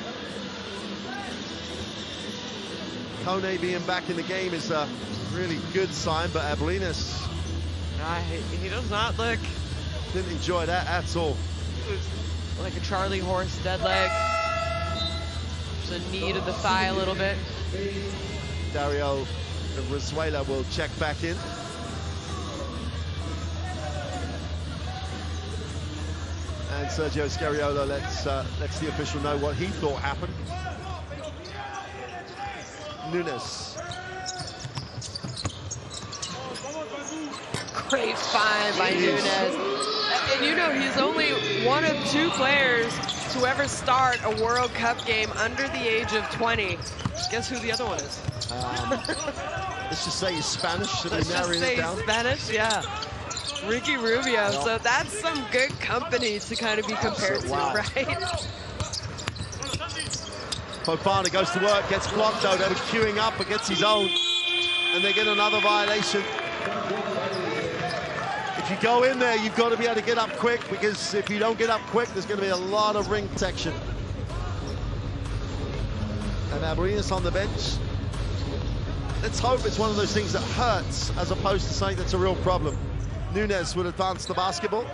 Kone being back in the game is a really good sign, but Abrines, he does not look didn't enjoy that at all. like a Charlie horse dead leg. Just a knee to the thigh a little bit. Dario Venezuela will check back in. And Sergio Scariolo lets the official know what he thought happened. Nunes. Great find by Nunes. And you know, he's only one of 2 players to ever start a World Cup game under the age of 20. Guess who the other one is? Let's just say he's Spanish. Should we narrow it down? Spanish, yeah. Ricky Rubio. Yep. So that's some good company to kind of be compared to, wow. right? Fofana goes to work, gets blocked though. They were queuing up, but gets his own. And they get another violation. If you go in there, you've got to be able to get up quick, because if you don't get up quick, there's going to be a lot of ring protection. And Abrinas on the bench. Let's hope it's one of those things that hurts as opposed to something that's a real problem. Nunes would advance the basketball.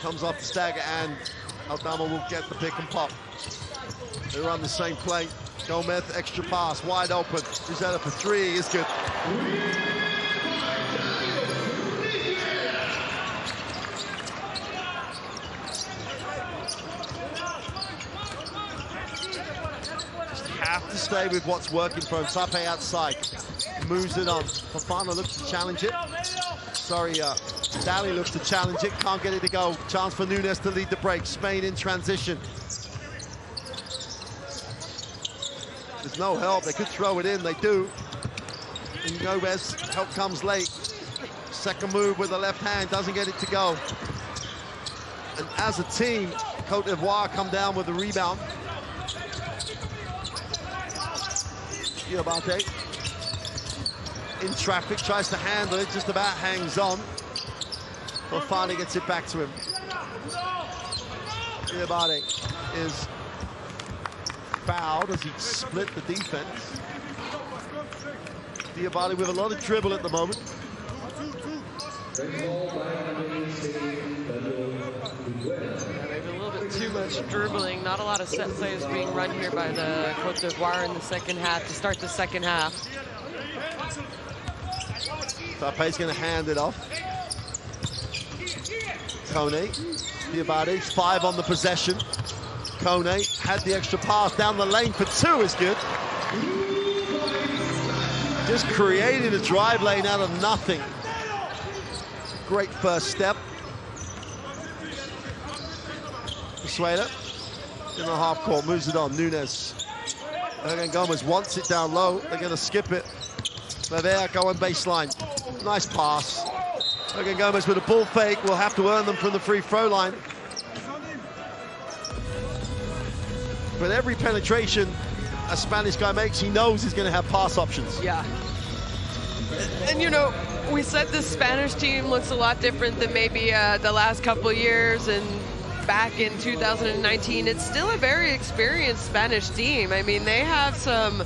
Comes off the stagger, and Aldama will get the pick and pop. They run the same play. Gomez, extra pass, wide open. Zouzoua for three is good. Just have to stay with what's working for him. Sape outside, moves it on. Fofana looks to challenge it. Sorry, Daly looks to challenge it, can't get it to go. Chance for Nunes to lead the break. Spain in transition. There's no help, they could throw it in, they do. And Gomez, help comes late. Second move with the left hand, doesn't get it to go. And as a team, Côte d'Ivoire come down with the rebound. Diabate in traffic, tries to handle it, just about hangs on. But finally gets it back to him. Diabate is fouled as he split the defense. Diabate with a lot of dribble at the moment. Maybe a little bit too much dribbling. Not a lot of set plays being run here by the Côte d'Ivoire in the second half to start the second half. Tape's going to hand it off. Kone, Diabate, 5 on the possession. Kone had the extra pass down the lane for 2 is good. Just created a drive lane out of nothing. Great first step. Zouzoua in the half court, moves it on. Nunes. Again, Gomez wants it down low. They're going to skip it. Levert going baseline. Nice pass. Again, Gomez with a ball fake. Will have to earn them from the free throw line. But every penetration a Spanish guy makes, he knows he's going to have pass options. Yeah. And you know, we said this Spanish team looks a lot different than maybe the last couple of years, and back in 2019, it's still a very experienced Spanish team. I mean, they have some,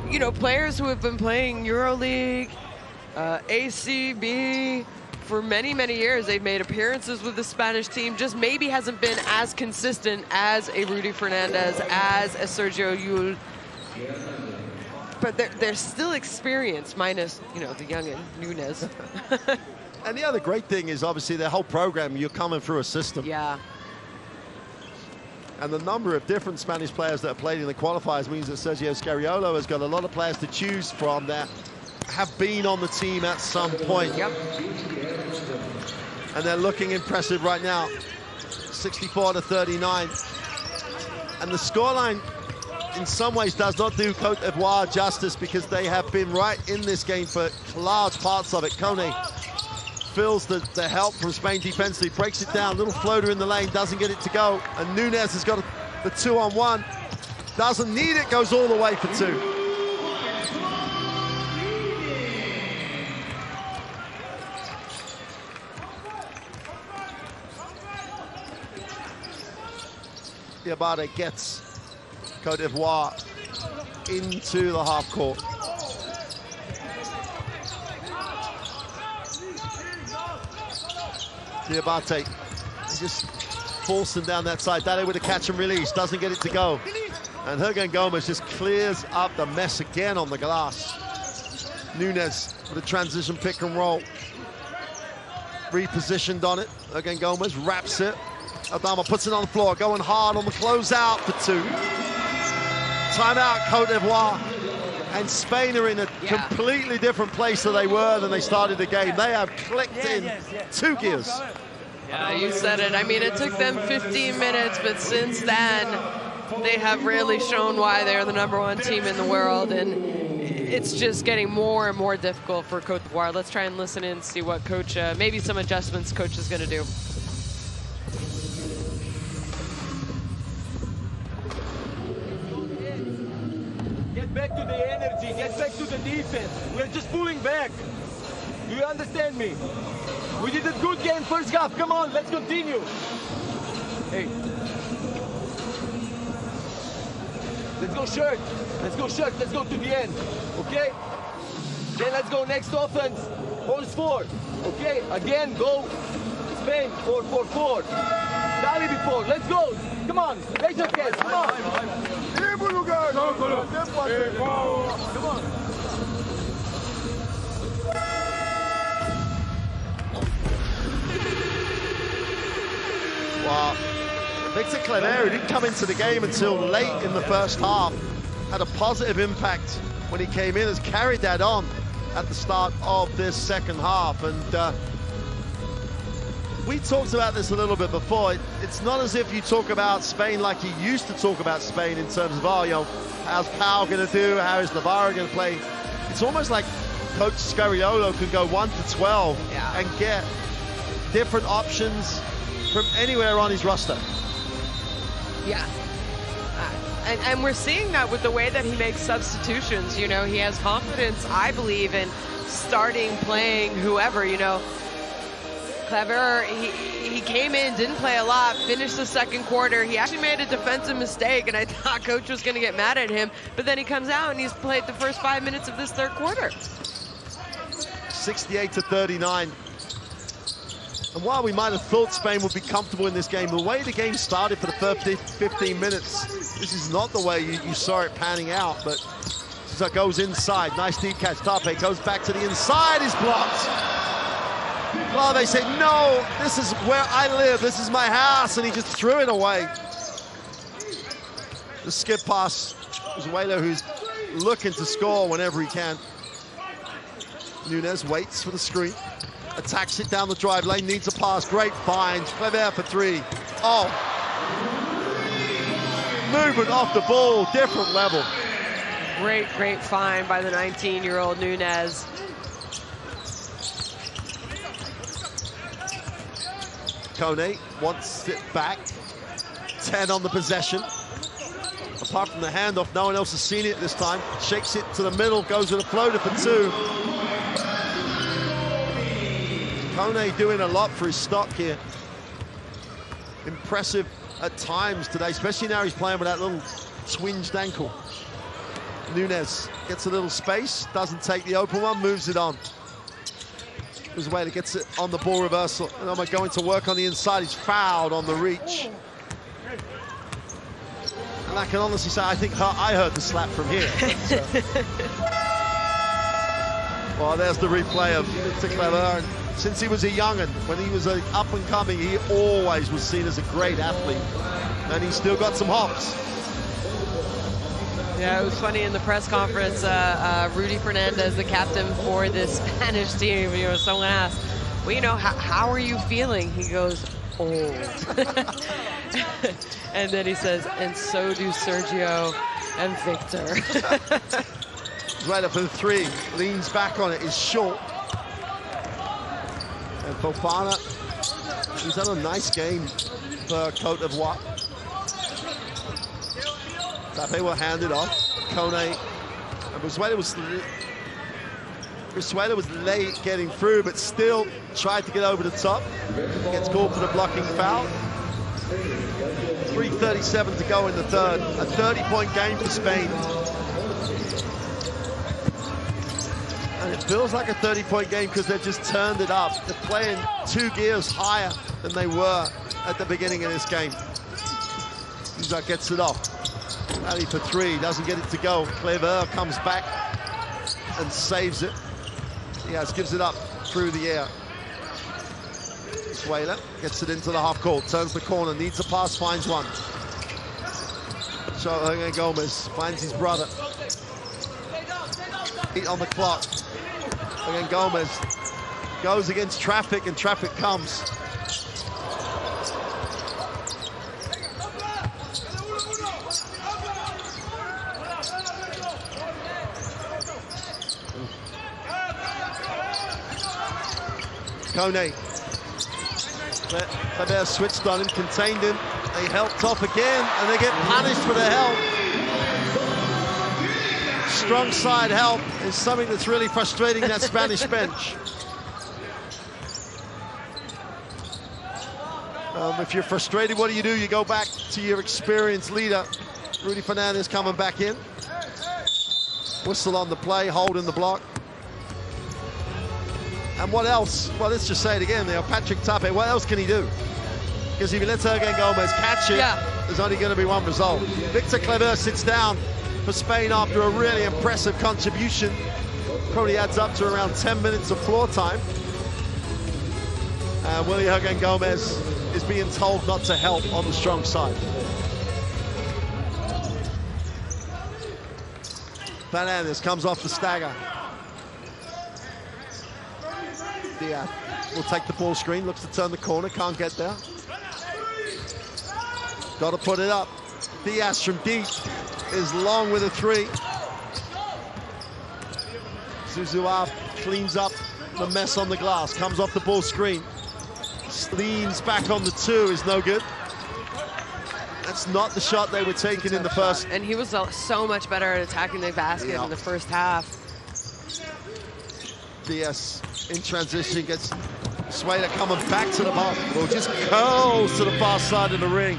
you know, players who have been playing EuroLeague, ACB, for many, many years. They've made appearances with the Spanish team, just maybe hasn't been as consistent as a Rudy Fernandez, as a Sergio Llull. But they're still experienced, minus, you know, the youngin, Nunes. And the other great thing is, obviously, their whole program, you're coming through a system. Yeah. And the number of different Spanish players that have played in the qualifiers means that Sergio Scariolo has got a lot of players to choose from that have been on the team at some point. Yep. And they're looking impressive right now. 64-39. And the scoreline, in some ways, does not do Côte d'Ivoire justice, because they have been right in this game for large parts of it. Kone feels the help from Spain defensively, breaks it down, little floater in the lane, doesn't get it to go. And Nunes has got the 2-on-1. Doesn't need it, goes all the way for 2. Diabate gets Côte d'Ivoire into the half court. Diabate just forcing down that side. Dale with a catch and release, doesn't get it to go. And Hergen Gomez just clears up the mess again on the glass. Nunes with a transition pick and roll. Repositioned on it. Hergen Gomez wraps it. Adama puts it on the floor, going hard on the closeout for 2. Timeout, Côte d'Ivoire. And Spain are in a completely different place than they were than they started the game. They have clicked in 2 gears. Yeah, you said it. I mean, it took them 15 minutes, but since then, they have really shown why they're the #1 team in the world. And it's just getting more and more difficult for Côte d'Ivoire. Let's try and listen in and see what coach, maybe some adjustments coach is going to do. back to the energy, get back to the defense. We're just pulling back. Do you understand me? We did a good game first half. Come on, let's continue. Hey. Let's go short. Let's go short. Let's go to the end. Okay? Then let's go next offense. Force 4. Okay? Again, go. Spain. 4-4-4. Dali before. Let's go. Come on. Raise your hands. Come on. Come on. Well, Victor Claver, who didn't come into the game until late in the first half, had a positive impact when he came in, has carried that on at the start of this second half. And we talked about this a little bit before. It's not as if you talk about Spain like you used to talk about Spain in terms of, oh, you know, how's Pau going to do? How is Navarro going to play? It's almost like Coach Scariolo can go 1 to 12 and get different options from anywhere on his roster. Yeah. And we're seeing that with the way that he makes substitutions. You know, he has confidence, I believe, in starting, playing whoever, you know. Claver, he came in, didn't play a lot, finished the second quarter. He actually made a defensive mistake, and I thought Coach was going to get mad at him. But then he comes out and he's played the first 5 minutes of this third quarter. 68-39. And while we might have thought Spain would be comfortable in this game, the way the game started for the first 15 minutes, this is not the way you saw it panning out. But Zouzoua goes inside, nice deep catch. Tape goes back to the inside, is blocked. Clave said, no, this is where I live, this is my house, and he just threw it away. The skip pass is Zouzoua, who's looking to score whenever he can. Nunez waits for the screen. Attacks it down the drive lane, needs a pass, great find. Claver for 3. Oh. Movement off the ball, different level. Great find by the 19-year-old Nunez. Kone wants it back. 10 on the possession. Apart from the handoff, no one else has seen it this time. Shakes it to the middle, goes with a floater for 2. Kone doing a lot for his stock here. Impressive at times today, especially now he's playing with that little twinged ankle. Nunez gets a little space, doesn't take the open one, moves it on. Zouzoua gets it on the ball reversal. And I'm going to work on the inside. He's fouled on the reach. And I can honestly say, I think I heard the slap from here. Well, there's the replay of Victor Claver. Since he was a young'un, when he was up and coming, he always was seen as a great athlete. And he's still got some hops. Yeah, it was funny in the press conference, Rudy Fernandez, the captain for this Spanish team, you know, someone asked, well, you know, how are you feeling? He goes, old. And then he says, and so do Sergio and Victor. Right up for the 3, leans back on it, is short. And Fofana, he's had a nice game for Côte d'Ivoire. Tape will hand it off. Kone, and Zouzoua was late getting through, but still tried to get over the top. Gets called for the blocking foul. 3:37 to go in the third. A 30-point game for Spain. And it feels like a 30-point game because they've just turned it up. They're playing 2 gears higher than they were at the beginning of this game. Zouzoua gets it off. Ali for 3, doesn't get it to go. Claver comes back and saves it. Diaz gives it up through the air. Zouzoua gets it into the half court, turns the corner, needs a pass, finds one. So Gomez finds his brother. 8 on the clock. Again, Gomez goes against traffic, and traffic comes. Kone. Claver switched on him, contained him. They helped off again, and they get punished for the help. strong side help is something that's really frustrating that Spanish bench. If you're frustrated, what do? You go back to your experienced leader. Rudy Fernandez coming back in. Whistle on the play, hold in the block. And what else? Well, let's just say it again there. Patrick Tape, what else can he do? Because if he lets Jurgen Gomez catch it, there's only going to be one result. Victor Claver sits down for Spain after a really impressive contribution. Probably adds up to around 10 minutes of floor time. Willy Jurgen Gomez is being told not to help on the strong side. Fernandez comes off the stagger. Diaz will take the ball screen, looks to turn the corner, can't get there. Got to put it up. Diaz from deep is long with a three. Zouzoua cleans up the mess on the glass, comes off the ball screen. Leans back on the two, is no good. That's not the shot they were taking in the first. And he was so much better at attacking the basket in the first half. Diaz in transition gets Sueda coming back to the ball. Well, just curls to the far side of the ring.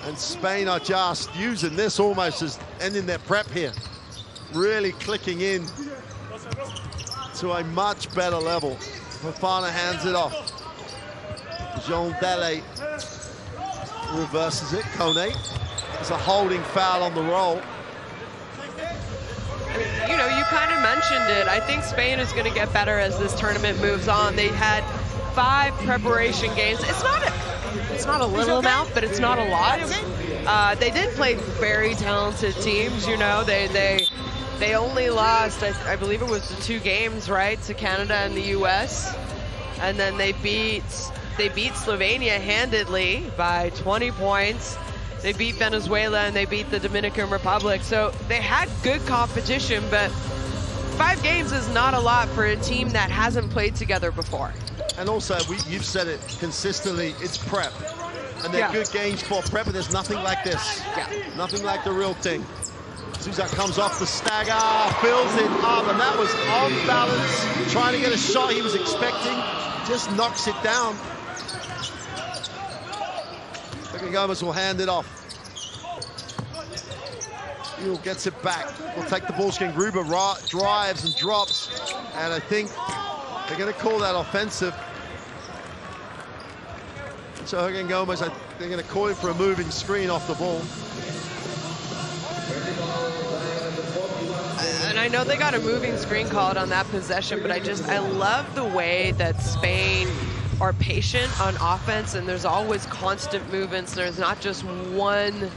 And Spain are just using this almost as ending their prep here. Really clicking in to a much better level. Fofana hands it off. Jean Dele reverses it. Kone. It's a holding foul on the roll. You know, you kind of mentioned it. I think Spain is going to get better as this tournament moves on. They had 5 preparation games. It's not a little amount, but it's not a lot. They did play very talented teams. You know, they only lost, I believe it was the 2 games, right, to Canada and the U.S. And then they beat Slovenia handedly by 20 points. They beat Venezuela and they beat the Dominican Republic. So they had good competition, but 5 games is not a lot for a team that hasn't played together before. And also, you've said it consistently, it's prep. And they're good games for prep, but there's nothing like this. Nothing like the real thing. Zouzoua comes off the stagger, fills it up, and that was on balance, trying to get a shot he was expecting, just knocks it down. Gomez will hand it off. Ewell gets it back. Will take the ball screen. Gruber drives and drops, and I think they're going to call that offensive. So Jurgen Gomez, they're going to call it for a moving screen off the ball. And I know they got a moving screen called on that possession, but I love the way that Spain are patient on offense, and there's always constant movements. There's not just one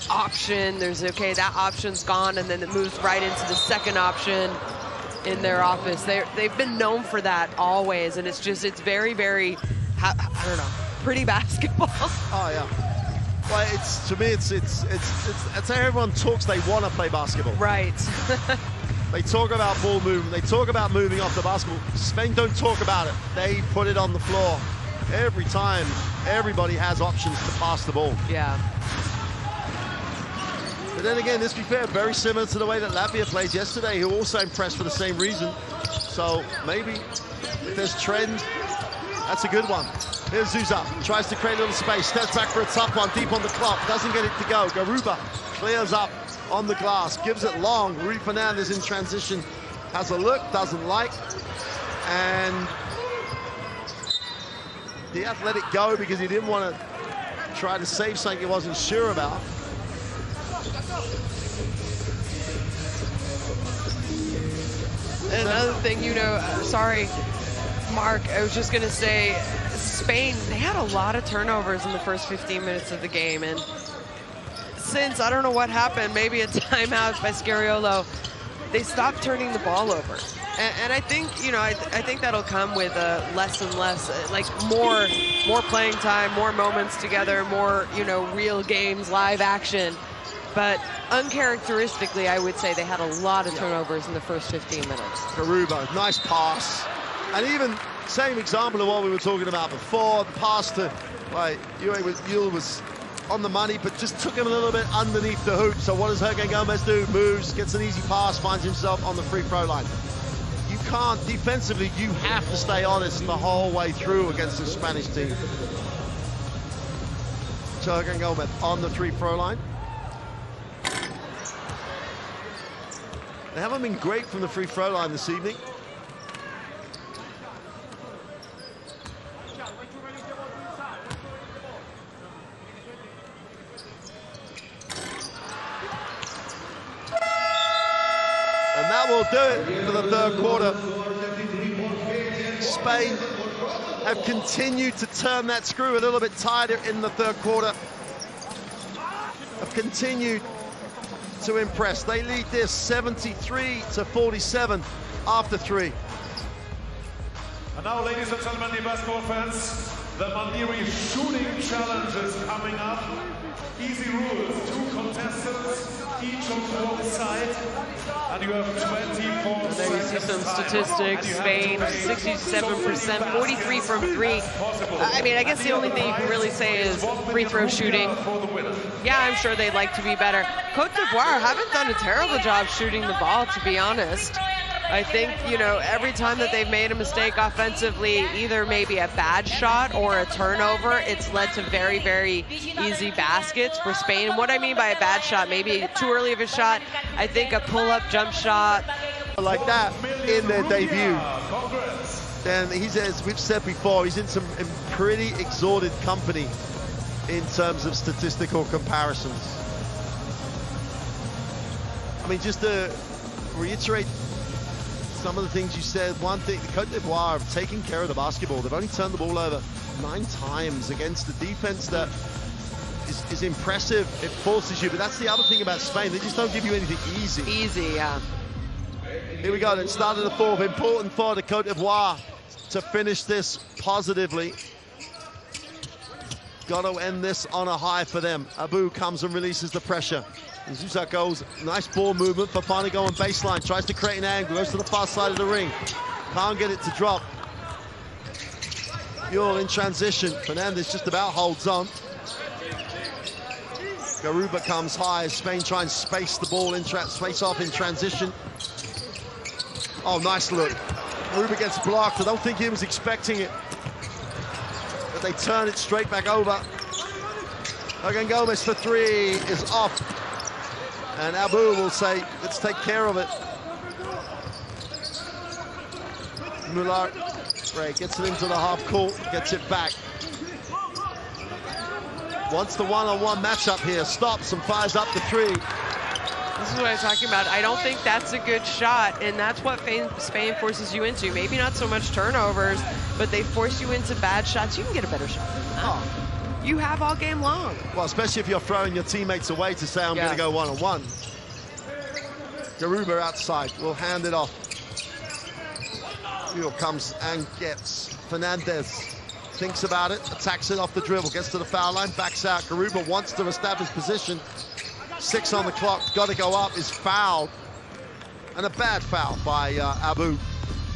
option. There's, okay, that option's gone, and then it moves right into the second option in their office. They've been known for that always, and it's very, very, I don't know, pretty basketball. Oh, yeah. Well, to me, it's how everyone talks they want to play basketball. Right. They talk about ball movement. They talk about moving off the basketball. Spain don't talk about it. They put it on the floor. Every time, everybody has options to pass the ball. Yeah. But then again, let's be fair, very similar to the way that Latvia played yesterday, who also impressed for the same reason. So maybe if there's trend, that's a good one. Here's Zouzoua, tries to create a little space, steps back for a tough one, deep on the clock, doesn't get it to go. Garuba clears up on the glass, gives it long. Rudy Fernandez in transition, has a look, doesn't like, and Diaz let it go because he didn't want to try to save something he wasn't sure about. And another thing, you know, sorry, Mark, I was just going to say, Spain, they had a lot of turnovers in the first 15 minutes of the game, and since, I don't know what happened, maybe a timeout by Scariolo, they stopped turning the ball over. And I think, you know, I think that'll come with less and less, like more playing time, more moments together, more, you know, real games, live action. But uncharacteristically, I would say they had a lot of turnovers in the first 15 minutes. Garuba, nice pass. And even same example of what we were talking about before, the pass to, like, Ewell was on the money, but just took him a little bit underneath the hoop. So what does Hernan Gomez do? Moves, gets an easy pass, finds himself on the free throw line. You can't, defensively, you have to stay honest the whole way through against the Spanish team. So Hernan Gomez on the free throw line. They haven't been great from the free throw line this evening. And that will do it for the third quarter. Spain have continued to turn that screw a little bit tighter in the third quarter. Have continued to impress. They lead this 73-47 after 3. And now, ladies and gentlemen, the basketball fans, the Nisre shooting challenge is coming up. Easy rules, 2 contestants, each on one side, and you have 24 There you see some statistics. Spain, 67%, 43 from 3. I mean, I guess the only thing you can really say is free throw shooting. Yeah, I'm sure they'd like to be better. Côte d'Ivoire haven't done a terrible job shooting the ball, to be honest. I think, you know, every time that they've made a mistake offensively, either maybe a bad shot or a turnover, it's led to very, very easy baskets for Spain. And what I mean by a bad shot, maybe too early of a shot, I think a pull-up jump shot. Like that in their debut. And he's, as we've said before, he's in some pretty exalted company in terms of statistical comparisons. I mean, just to reiterate some of the things you said, one thing, the Côte d'Ivoire have taken care of the basketball. They've only turned the ball over 9 times against the defense that is impressive. It forces you, but that's the other thing about Spain. They just don't give you anything easy. Easy, yeah. Here we go, it started the fourth. Important for the Côte d'Ivoire to finish this positively. Got to end this on a high for them. Abu comes and releases the pressure. Zouzoua goes, nice ball movement for finally going baseline, tries to create an angle, goes to the far side of the ring. Can't get it to drop. Yul in transition. Fernandez just about holds on. Garuba comes high as Spain try and space the ball, space off in transition. Oh, nice look. Garuba gets blocked. I don't think he was expecting it. But they turn it straight back over. Hernan Gomez for 3 is off. And Abu will say, let's take care of it. Muller, Ray gets it into the half court, gets it back. Wants the one-on-one matchup here, stops and fires up the 3. This is what I'm talking about. I don't think that's a good shot, and that's what Spain forces you into. Maybe not so much turnovers, but they force you into bad shots. You can get a better shot than that. Oh. You have all game long. Well, especially if you're throwing your teammates away to say, I'm going to go one-on-one. Garuba outside, will hand it off. Yul comes and gets Fernandez. Thinks about it, attacks it off the dribble, gets to the foul line, backs out. Garuba wants to establish position. 6 on the clock, got to go up, is fouled. And a bad foul by Abu.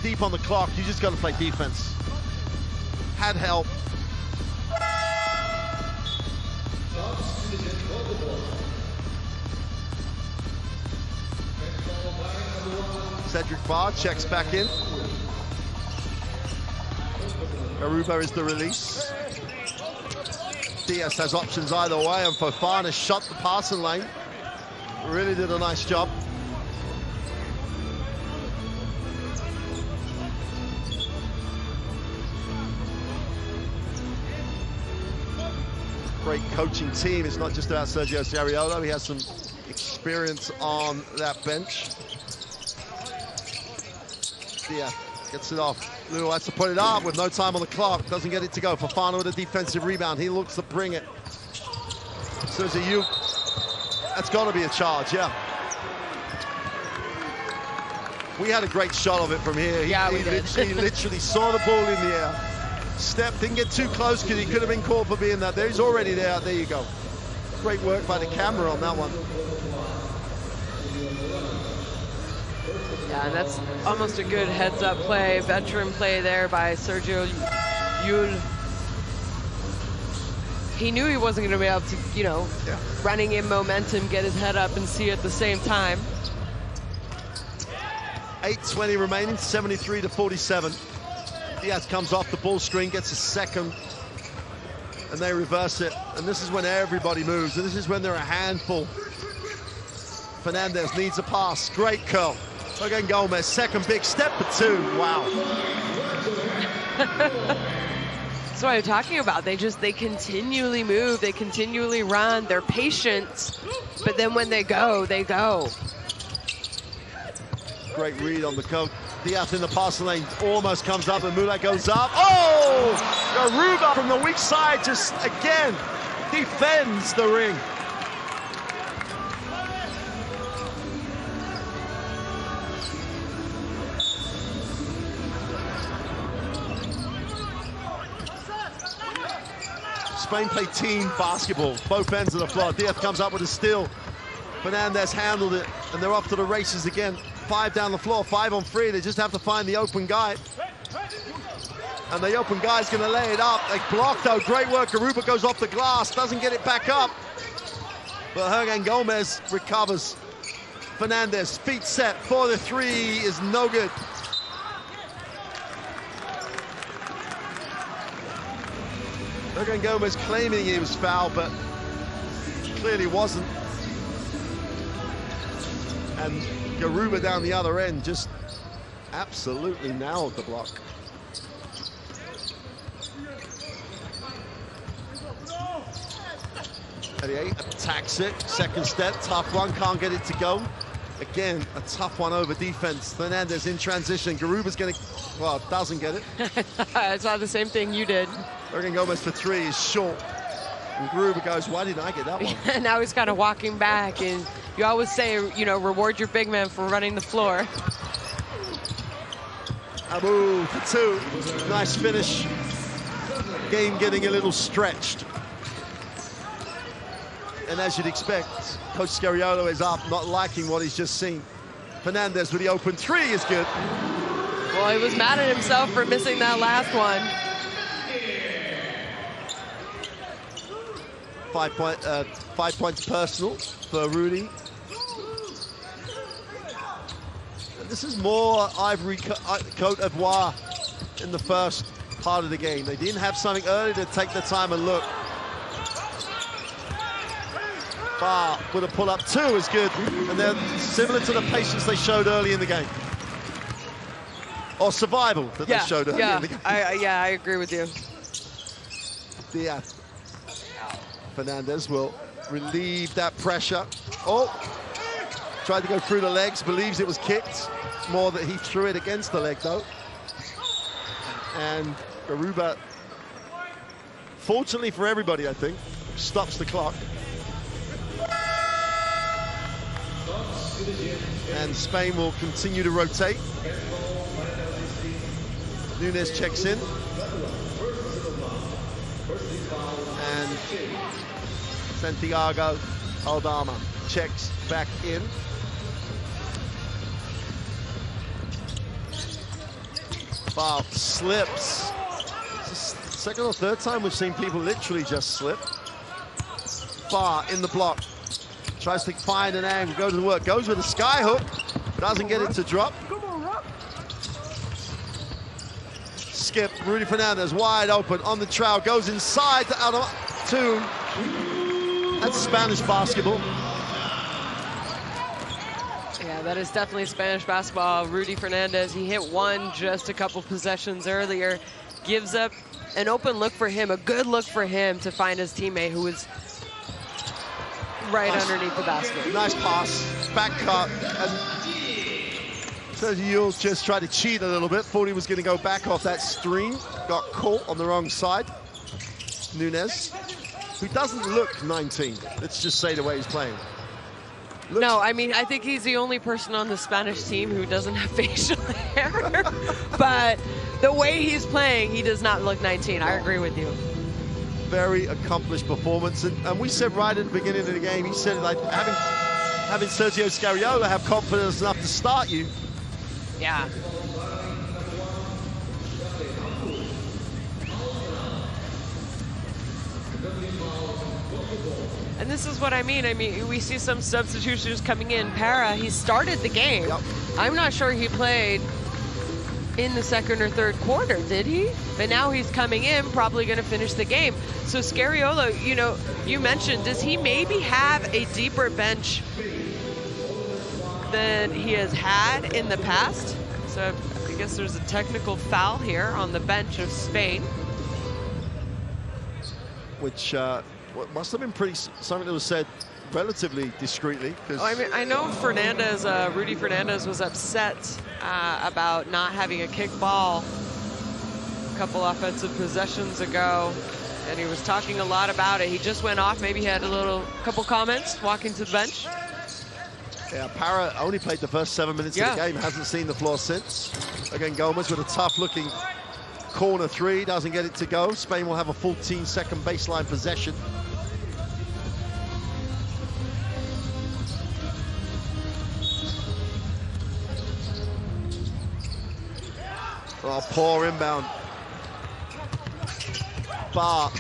Deep on the clock, you just got to play defense. Had help. Cedric Barr checks back in. Garuba is the release. Diaz has options either way, and Fofana shot the passing lane. Really did a nice job. Great coaching team. It's not just about Sergio Sariolo. He has some experience on that bench. Diaz gets it off. Lou has to put it up with no time on the clock. Doesn't get it to go. Fofana with a defensive rebound. He looks to bring it. Sergio, that's got to be a charge, yeah. We had a great shot of it from here. He literally saw the ball in the air. Step, didn't get too close because he could have been called for being that there. He's already there. There you go. Great work by the camera on that one. Yeah, and that's almost a good heads-up play, veteran play there by Sergio Yul. he knew he wasn't going to be able to, you know, running in momentum, get his head up and see at the same time. 8:20 remaining, 73-47. Diaz comes off the ball screen, gets a second, and they reverse it. And this is when everybody moves, and this is when they're a handful. Fernandez needs a pass, great curl. Again, Gomez, second big step for two, wow. That's what I'm talking about. They continually move, they continually run, they're patient, but then when they go, they go. Great read on the coat. Diaz in the passing lane, almost comes up, and Mula goes up. Oh! Garuba from the weak side just, again, defends the ring. Spain play team basketball, both ends of the floor. Diaz comes up with a steal. Fernandez handled it, and they're off to the races again. 5 down the floor, 5 on 3. They just have to find the open guy. And the open guy's gonna lay it up. They block though, great work. Garuba goes off the glass, doesn't get it back up. But Hernan Gomez recovers. Fernandez, feet set for the 3 is no good. Hernan Gomez claiming he was fouled, but clearly wasn't. And Garuba down the other end just absolutely nailed the block. Attacks it, second step, tough one, can't get it to go. Again, a tough one over defense. Fernandez in transition, Garuba's gonna, well, doesn't get it. I saw the same thing you did. Hernan Gomez for 3 is short. And Garuba goes, why didn't I get that one? And now he's kind of walking back, and you always say, you know, reward your big man for running the floor. Abu for 2, nice finish. Game getting a little stretched. And as you'd expect, Coach Scariolo is up, not liking what he's just seen. Fernandez with the open 3 is good. Well, he was mad at himself for missing that last one. 5 points personal for Rudy. And this is more Ivory Cote d'Ivoire in the first part of the game. They didn't have something early to take the time and look. Bar with a pull-up 2 is good, and they're similar to the patience they showed early in the game. Or survival that they showed early in the game. I agree with you. Diaz. Fernandez will relieve that pressure. Oh, tried to go through the legs, believes it was kicked. More that he threw it against the leg though. And Garuba, fortunately for everybody, I think, stops the clock. And Spain will continue to rotate. Nunes checks in. And Santiago Aldama checks back in. Foul slips. It's the second or third time we've seen people literally just slip. Far in the block. Tries to find an angle, go to the work, goes with a sky hook, doesn't get it to drop. Skip, Rudy Fernandez wide open on the trowel, goes inside to out of 2. That's Spanish basketball. Yeah, that is definitely Spanish basketball. Rudy Fernandez, he hit one just a couple possessions earlier, gives up an open look for him, a good look for him to find his teammate who was right underneath the basket. Nice pass, back cut, and so Yul just tried to cheat a little bit, thought he was going to go back off that screen, got caught on the wrong side. Nunes, who doesn't look 19, let's just say the way he's playing. No, I mean, I think he's the only person on the Spanish team who doesn't have facial hair, but the way he's playing, he does not look 19. I agree with you. Very accomplished performance, and we said right at the beginning of the game, he said like having Sergio Scariolo have confidence enough to start you. Yeah. And this is what I mean. We see some substitutions coming in. Para, he started the game. Yep. I'm not sure he played in the second or third quarter, did he? But now he's coming in, probably going to finish the game. So Scariolo, you know, you mentioned, does he maybe have a deeper bench than he has had in the past? So I guess there's a technical foul here on the bench of Spain. Which must have been something that was said relatively discreetly. Oh, I mean, I know Fernandez, Rudy Fernandez was upset about not having a kick ball a couple offensive possessions ago, and he was talking a lot about it. He just went off, maybe he had a couple comments walking to the bench. Yeah, Para only played the first 7 minutes of the game, hasn't seen the floor since. Again, Gomez with a tough-looking corner three, doesn't get it to go. Spain will have a 14-second baseline possession. Oh, poor inbound. Bar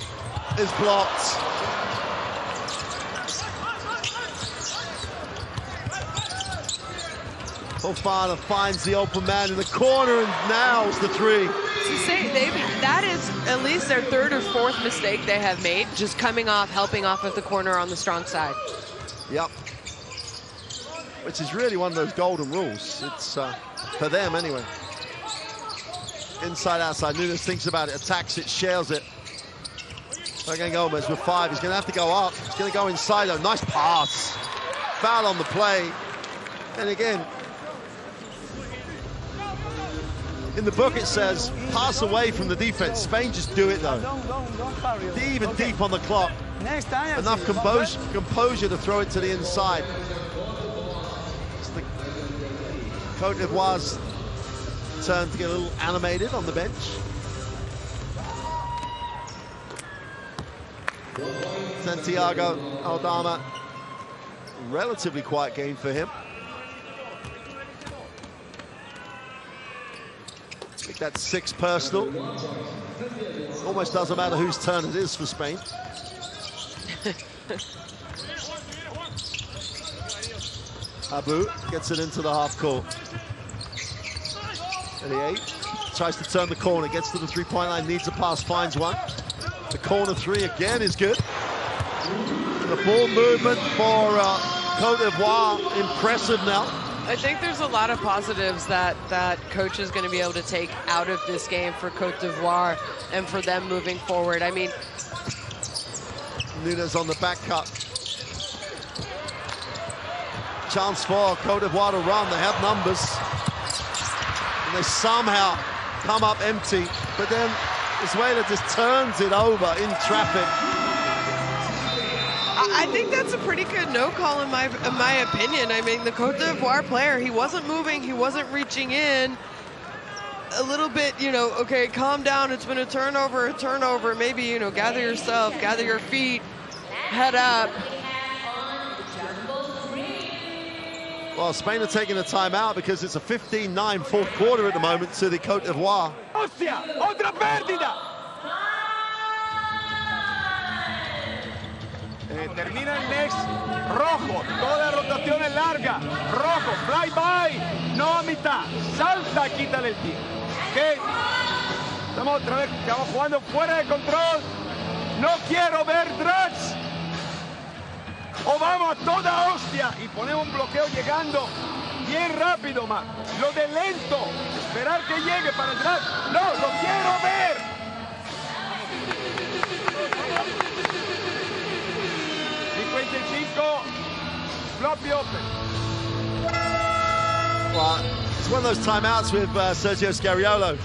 is blocked. Fofana finds the open man in the corner and nails the three. To say that is at least their third or fourth mistake they have made, just coming off, helping off of the corner on the strong side. Yep. Which is really one of those golden rules. It's for them anyway. Inside, outside. Nunes thinks about it, attacks it, shares it. Again, Gomez with 5. He's going to have to go up. He's going to go inside though. Nice pass. Foul on the play. And again, in the book it says pass away from the defense. Spain just do it though. Don't carry it. Even Okay. deep on the clock. Next time. Enough composure to throw it to the inside. It's the Côte d'Ivoire's turn to get a little animated on the bench. Santiago Aldama, relatively quiet game for him. I think that's 6 personal. Almost doesn't matter whose turn it is for Spain. Abu gets it into the half court. 38, tries to turn the corner, gets to the three-point line, needs a pass, finds one. The corner three again is good. The ball movement for Côte d'Ivoire, impressive now. I think there's a lot of positives that coach is going to be able to take out of this game for Côte d'Ivoire and for them moving forward. I mean, Nunes on the back cut. Chance for Côte d'Ivoire to run, they have numbers. And they somehow come up empty, but then Venezuela just turns it over in traffic. I think that's a pretty good no call in my opinion. I mean, the Côte d'Ivoire player, he wasn't moving, he wasn't reaching in. A little bit, you know, okay, calm down, it's been a turnover. Maybe, you know, gather yourself, gather your feet, head up. Well, Spain are taking a timeout because it's a 15-9 fourth quarter at the moment to the Côte d'Ivoire. Hostia, otra pérdida. Termina el next, rojo, toda rotación es larga, rojo, fly by, no a mitad, salta, quítale el tiro. ¿Ok? Estamos otra vez, estamos jugando fuera de control, no quiero ver drugs. O vamos a toda hostia y ponemos un bloqueo llegando bien rápido, más. Lo de lento, esperar que llegue para atrás, no, lo quiero ver. 55, floppy open. Well, it's one of those timeouts with Sergio Scariolo.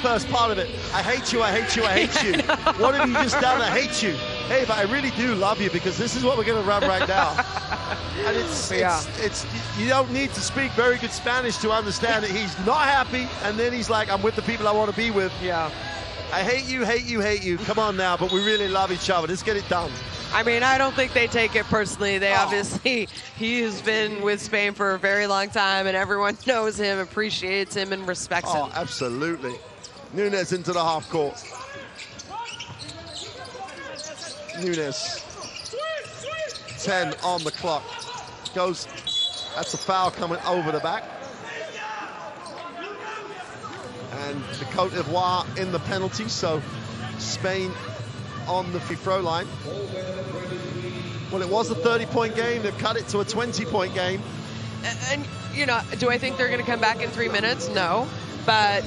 First part of it, I hate you, I hate you, I hate you. What have you just done? I hate you. Hey, but I really do love you because this is what we're going to run right now. And it's you don't need to speak very good Spanish to understand that he's not happy, and then he's like, I'm with the people I want to be with. Yeah. I hate you, hate you, hate you. Come on now, but we really love each other. Let's get it done. I mean, I don't think they take it personally. They obviously, he's been with Spain for a very long time, and everyone knows him, appreciates him, and respects him. Oh, absolutely. Nunes into the half court. Nunes 10 on the clock. Goes, that's a foul coming over the back. And the Côte d'Ivoire in the penalty, so Spain on the free throw line. Well, it was a 30-point game. They've cut it to a 20-point game. And, you know, do I think they're going to come back in 3 minutes? No. But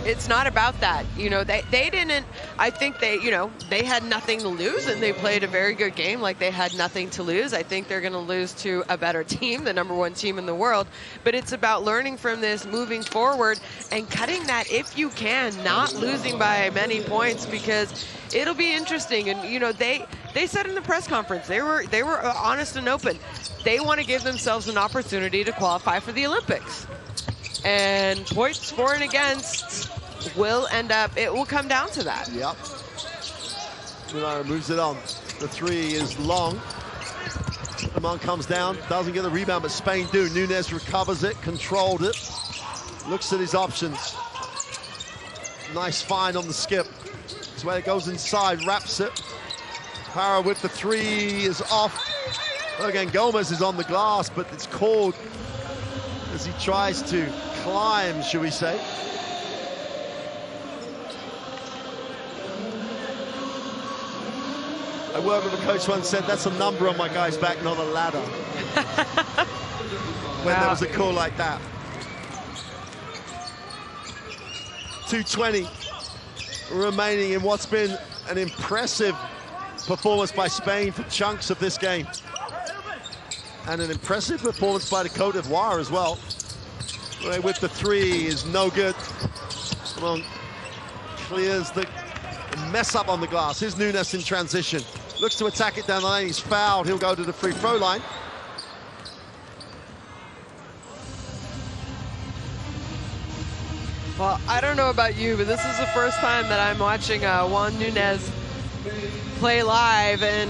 it's not about that. You know, they didn't, I think they, you know, they had nothing to lose, and they played a very good game like they had nothing to lose. I think they're going to lose to a better team, the #1 team in the world. But it's about learning from this, moving forward, and cutting that if you can, not losing by many points, because it'll be interesting. And, you know, they said in the press conference, they were honest and open. They want to give themselves an opportunity to qualify for the Olympics. And points for and against will end up, it will come down to that. Yep. Milano moves it on. The three is long. Amon comes down, doesn't get the rebound, but Spain do. Nunez recovers it, controlled it. Looks at his options. Nice find on the skip. That's where it goes inside, wraps it. Parra with the three is off. Again, Gomez is on the glass, but it's called as he tries to climb, shall we say. I worked with a coach once, said that's a number on my guy's back, not a ladder. When there was a call like that. 2:20 remaining in what's been an impressive performance by Spain for chunks of this game. And an impressive performance by the Côte d'Ivoire as well. With the three is no good. Well, clears the mess up on the glass. Here's Nunez in transition. Looks to attack it down the lane. He's fouled. He'll go to the free throw line. Well, I don't know about you, but this is the first time that I'm watching Juan Nunez play live, and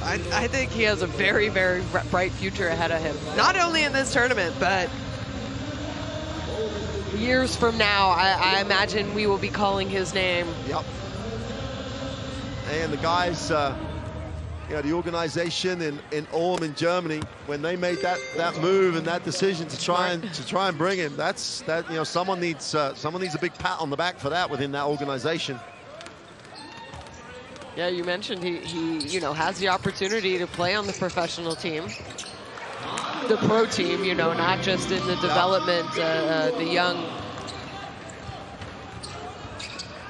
I think he has a very, very bright future ahead of him. Not only in this tournament, but years from now, I imagine we will be calling his name. Yep. And the guys, you know, the organization in Ulm in Germany, when they made that move and that decision to try and bring him, you know, someone needs a big pat on the back for that within that organization. Yeah, you mentioned he you know, has the opportunity to play on the professional team, the pro team, you know, not just in the development, the young.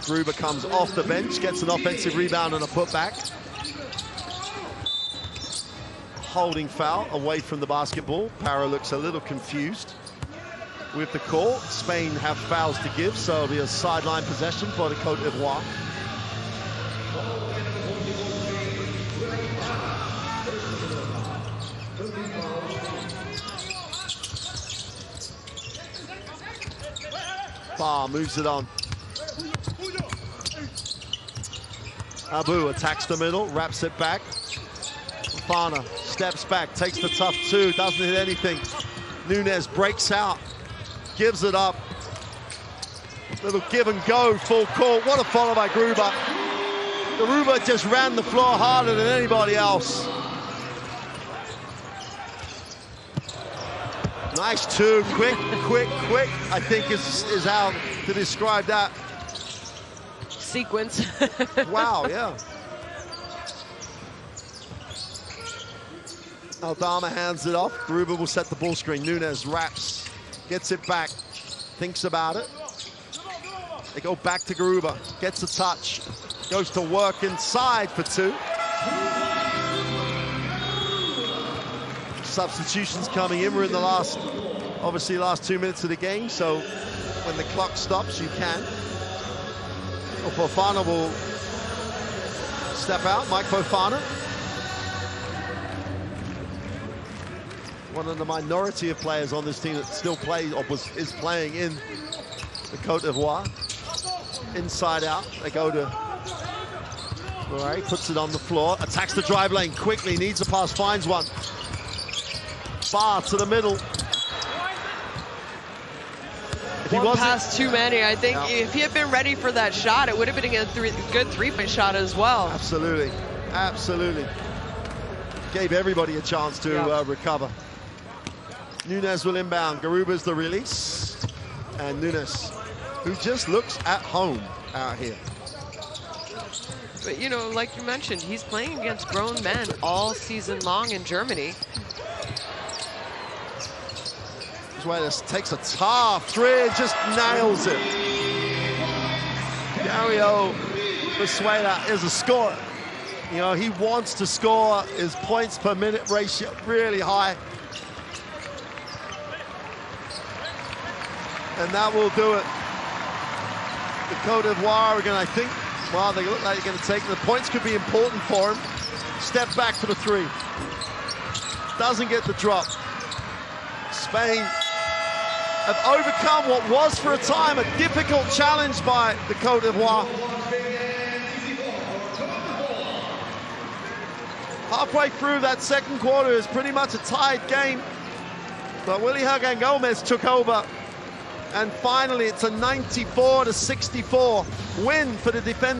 Gruber comes off the bench, gets an offensive rebound and a putback. Holding foul away from the basketball. Parra looks a little confused with the call. Spain have fouls to give, so it'll be a sideline possession for the Côte d'Ivoire. Barr moves it on. Abu attacks the middle, wraps it back. Fofana steps back, takes the tough two, doesn't hit anything. Nunez breaks out, gives it up. Little give and go, full court. What a follow by Gruber. Gruber just ran the floor harder than anybody else. Nice two, quick, I think is how to describe that. Sequence. Wow, yeah. Aldama hands it off. Gruber will set the ball screen. Nunez wraps, gets it back, thinks about it. They go back to Gruber, gets a touch, goes to work inside for two. Substitutions coming in. We're in the last 2 minutes of the game, so when the clock stops, you can. Fofana will step out, Mike Fofana. One of the minority of players on this team that still plays or is playing in the Côte d'Ivoire. Inside out, they go to Murray, puts it on the floor, attacks the drive lane quickly, needs a pass, finds one. Barr to the middle. One pass too many. I think if he had been ready for that shot, it would have been a good three-point shot as well. Absolutely, absolutely. Gave everybody a chance to recover. Nunes will inbound. Garuba's the release. And Nunes, who just looks at home out here. But, you know, like you mentioned, he's playing against grown men all season long in Germany. This takes a tough three, just nails it. Dario Vesuela is a scorer. You know, he wants to score. His points per minute ratio really high. And that will do it. The Côte d'Ivoire are going to, I think, well, they look like they're going to take the points. Could be important for him. Step back for the three. Doesn't get the drop. Spain have overcome what was for a time a difficult challenge by the Côte d'Ivoire. Halfway through that second quarter is pretty much a tied game. But Willy Hergan Gomez took over. And finally, it's a 94-64 win for the defending